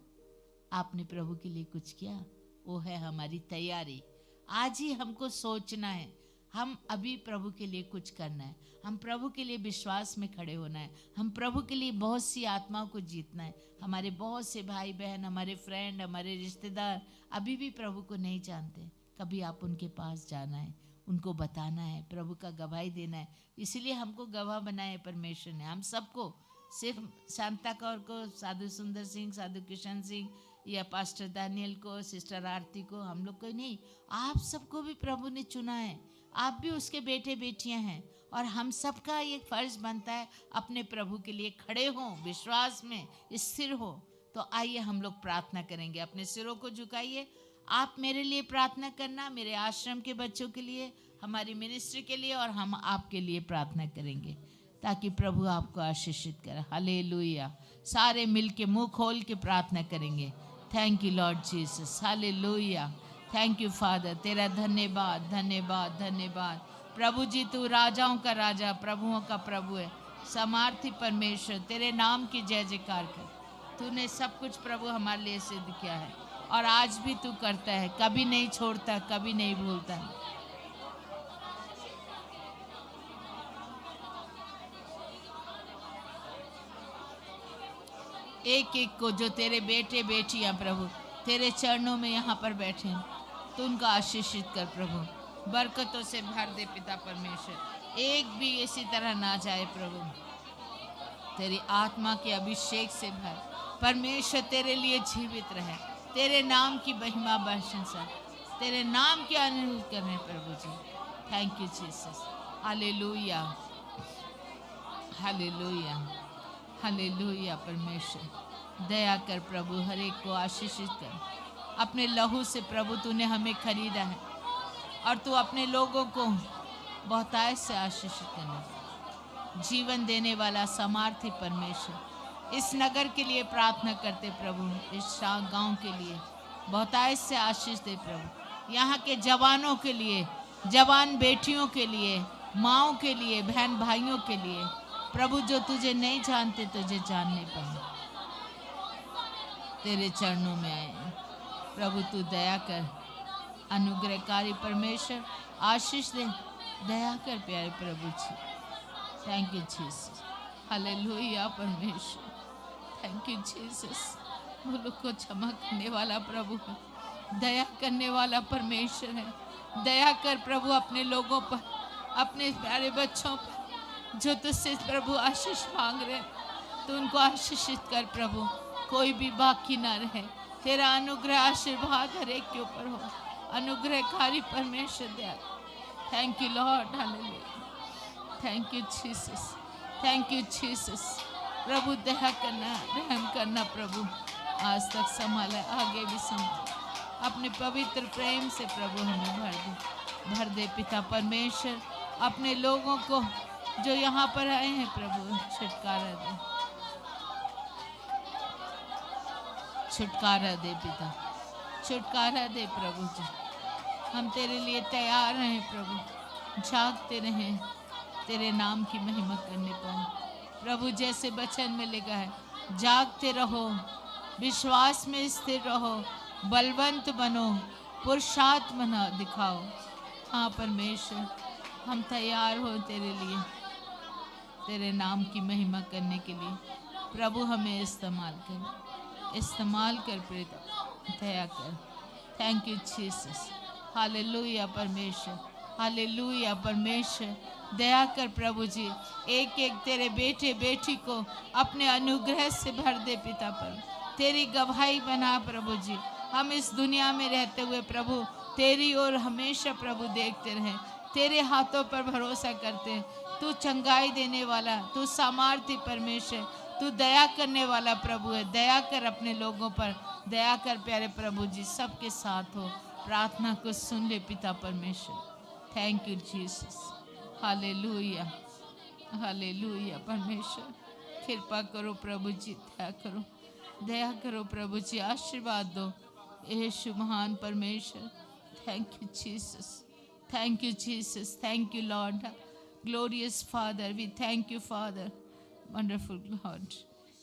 आपने प्रभु के लिए कुछ किया? वो है हमारी तैयारी। आज ही हमको सोचना है, हम अभी प्रभु के लिए कुछ करना है, हम प्रभु के लिए विश्वास में खड़े होना है, हम प्रभु के लिए बहुत सी आत्माओं को जीतना है। हमारे बहुत से भाई बहन, हमारे फ्रेंड, हमारे रिश्तेदार अभी भी प्रभु को नहीं जानते। कभी आप उनके पास जाना है, उनको बताना है, प्रभु का गवाही देना है। इसलिए हमको गवाह बनाए परमेश्वर ने, हम सबको, सिर्फ शांता कौर को, साधु सुंदर सिंह, साधु किशन सिंह या पास्टर दानियल को, सिस्टर आरती को, हम लोग को नहीं, आप सबको भी प्रभु ने चुना है। आप भी उसके बेटे बेटियां हैं और हम सबका ये फर्ज बनता है अपने प्रभु के लिए खड़े हों, विश्वास में स्थिर हो। तो आइए हम लोग प्रार्थना करेंगे। अपने सिरों को झुकाइए। आप मेरे लिए प्रार्थना करना, मेरे आश्रम के बच्चों के लिए, हमारी मिनिस्ट्री के लिए, और हम आपके लिए प्रार्थना करेंगे ताकि प्रभु आपको आशीषित करे। हालेलुया। सारे मिलके मुंह खोल के प्रार्थना करेंगे। Thank you Lord Jesus. Hallelujah. Thank you father. तेरा धन्यवाद, धन्यवाद, धन्यवाद। प्रभु जी, तू राजाओं का राजा, प्रभुओं का प्रभु है, समार्थी परमेश्वर। तेरे नाम की जय जयकार कर। तूने सब कुछ प्रभु हमारे लिए सिद्ध किया है और आज भी तू करता है, कभी नहीं छोड़ता, कभी नहीं भूलता। एक एक को जो तेरे बेटे बेटियां प्रभु तेरे चरणों में यहाँ पर बैठे हैं, तो उनका आशीषित कर प्रभु, बरकतों से भर दे पिता परमेश्वर। एक भी इसी तरह ना जाए प्रभु, तेरी आत्मा के अभिषेक से भर परमेश्वर, तेरे लिए जीवित रहे, तेरे नाम की महिमा प्रशंसा, तेरे नाम के अनुरोध करें प्रभु जी। Thank you Jesus. Hallelujah, hallelujah, hallelujah. परमेश्वर दया कर प्रभु, हर एक को आशीषित कर। अपने लहू से प्रभु तूने हमें खरीदा है और तू अपने लोगों को बहुतायत से आशीषित करना। जीवन देने वाला समार्थी परमेश्वर, इस नगर के लिए प्रार्थना करते प्रभु, इस गांव के लिए बहुतायत से आशीष दे प्रभु। यहाँ के जवानों के लिए, जवान बेटियों के लिए, माँओं के लिए, बहन भाइयों के लिए प्रभु, जो तुझे नहीं जानते तुझे जानने पाए, तेरे चरणों में आए प्रभु। तू दया कर, अनुग्रहकारी परमेश्वर, आशीष दे, दया कर प्यारे प्रभु जी। Thank you Jesus. हालेलुया परमेश्वर, थैंक यू जीसस। भूलों को क्षमा करने वाला प्रभु है, दया करने वाला परमेश्वर है। दया कर प्रभु अपने लोगों पर, अपने प्यारे बच्चों पर जो तुझसे प्रभु आशीष मांग रहे, तो उनको आशीषित कर प्रभु, कोई भी बाकी ना रहे। तेरा अनुग्रह आशीर्वाद हर एक के ऊपर हो, अनुग्रहकारी परमेश्वर दया। Thank you Lord, hallelujah, thank you Jesus, thank you Jesus. प्रभु दया करना, रहम करना प्रभु, आज तक संभाला, आगे भी संभाल, अपने पवित्र प्रेम से प्रभु हमें भर दे पिता परमेश्वर। अपने लोगों को जो यहाँ पर आए हैं प्रभु, छुटकारा दे, छुटकारा दे पिता, छुटकारा दे प्रभु जी। हम तेरे लिए तैयार हैं प्रभु, जागते रहें, तेरे नाम की महिमा करने पाए प्रभु। जैसे वचन में लिखा है, जागते रहो, विश्वास में स्थिर रहो, बलवंत बनो, पुरुषार्थ बना दिखाओ। हाँ परमेश्वर, हम तैयार हो तेरे लिए, तेरे नाम की महिमा करने के लिए प्रभु। हमें इस्तेमाल कर प्रेता, दया कर। थैंक यू जीसस, हालेलुया परमेश्वर, हालेलुया परमेश्वर। दया कर प्रभु जी, एक एक तेरे बेटे बेटी को अपने अनुग्रह से भर दे पिता पर, तेरी गवाही बना प्रभु जी। हम इस दुनिया में रहते हुए प्रभु तेरी ओर हमेशा प्रभु देखते रहें, तेरे हाथों पर भरोसा करते हैं। तू चंगाई देने वाला, तू सामर्थी परमेश्वर, तू दया करने वाला प्रभु है। दया कर अपने लोगों पर, दया कर प्यारे प्रभु जी, सबके साथ हो। प्रार्थना को सुन ले पिता परमेश्वर। Thank you Jesus, hallelujah, hallelujah परमेश्वर। कृपा करो प्रभु जी, दया करो, दया करो प्रभु जी, आशीर्वाद दो यीशु महान परमेश्वर। Thank you Jesus, thank you Jesus, thank you Lord, glorious Father, we thank you Father, wonderful Lord.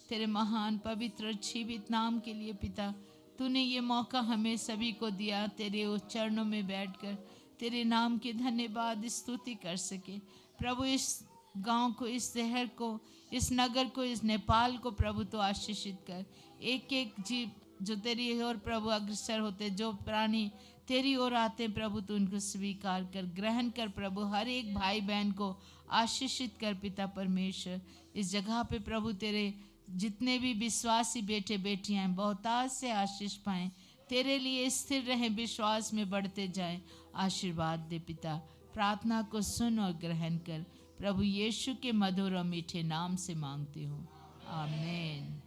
तेरे महान पवित्र जीवित नाम के लिए पिता, तूने ये मौका हमें सभी को दिया, तेरे उस चरणों में बैठकर तेरे नाम की धन्यवाद स्तुति कर सके प्रभु। इस गांव को, इस शहर को, इस नगर को, इस नेपाल को प्रभु तो आशीषित कर। एक एक जीव जो तेरी ओर प्रभु अग्रसर होते, जो प्राणी तेरी ओर आते प्रभु, तो उनको स्वीकार कर, ग्रहण कर प्रभु। हर एक भाई बहन को आशीषित कर पिता परमेश्वर। इस जगह पे प्रभु तेरे जितने भी विश्वासी बेटे बेटियां हैं, बहुतायत से आशीष पाएं, तेरे लिए स्थिर रहें, विश्वास में बढ़ते जाएं। आशीर्वाद दे पिता। प्रार्थना को सुन और ग्रहण कर प्रभु यीशु के मधुर और मीठे नाम से मांगती हूँ, आमीन।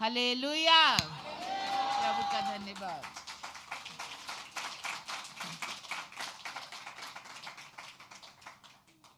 हालेलुया, प्रभु का धन्यवाद।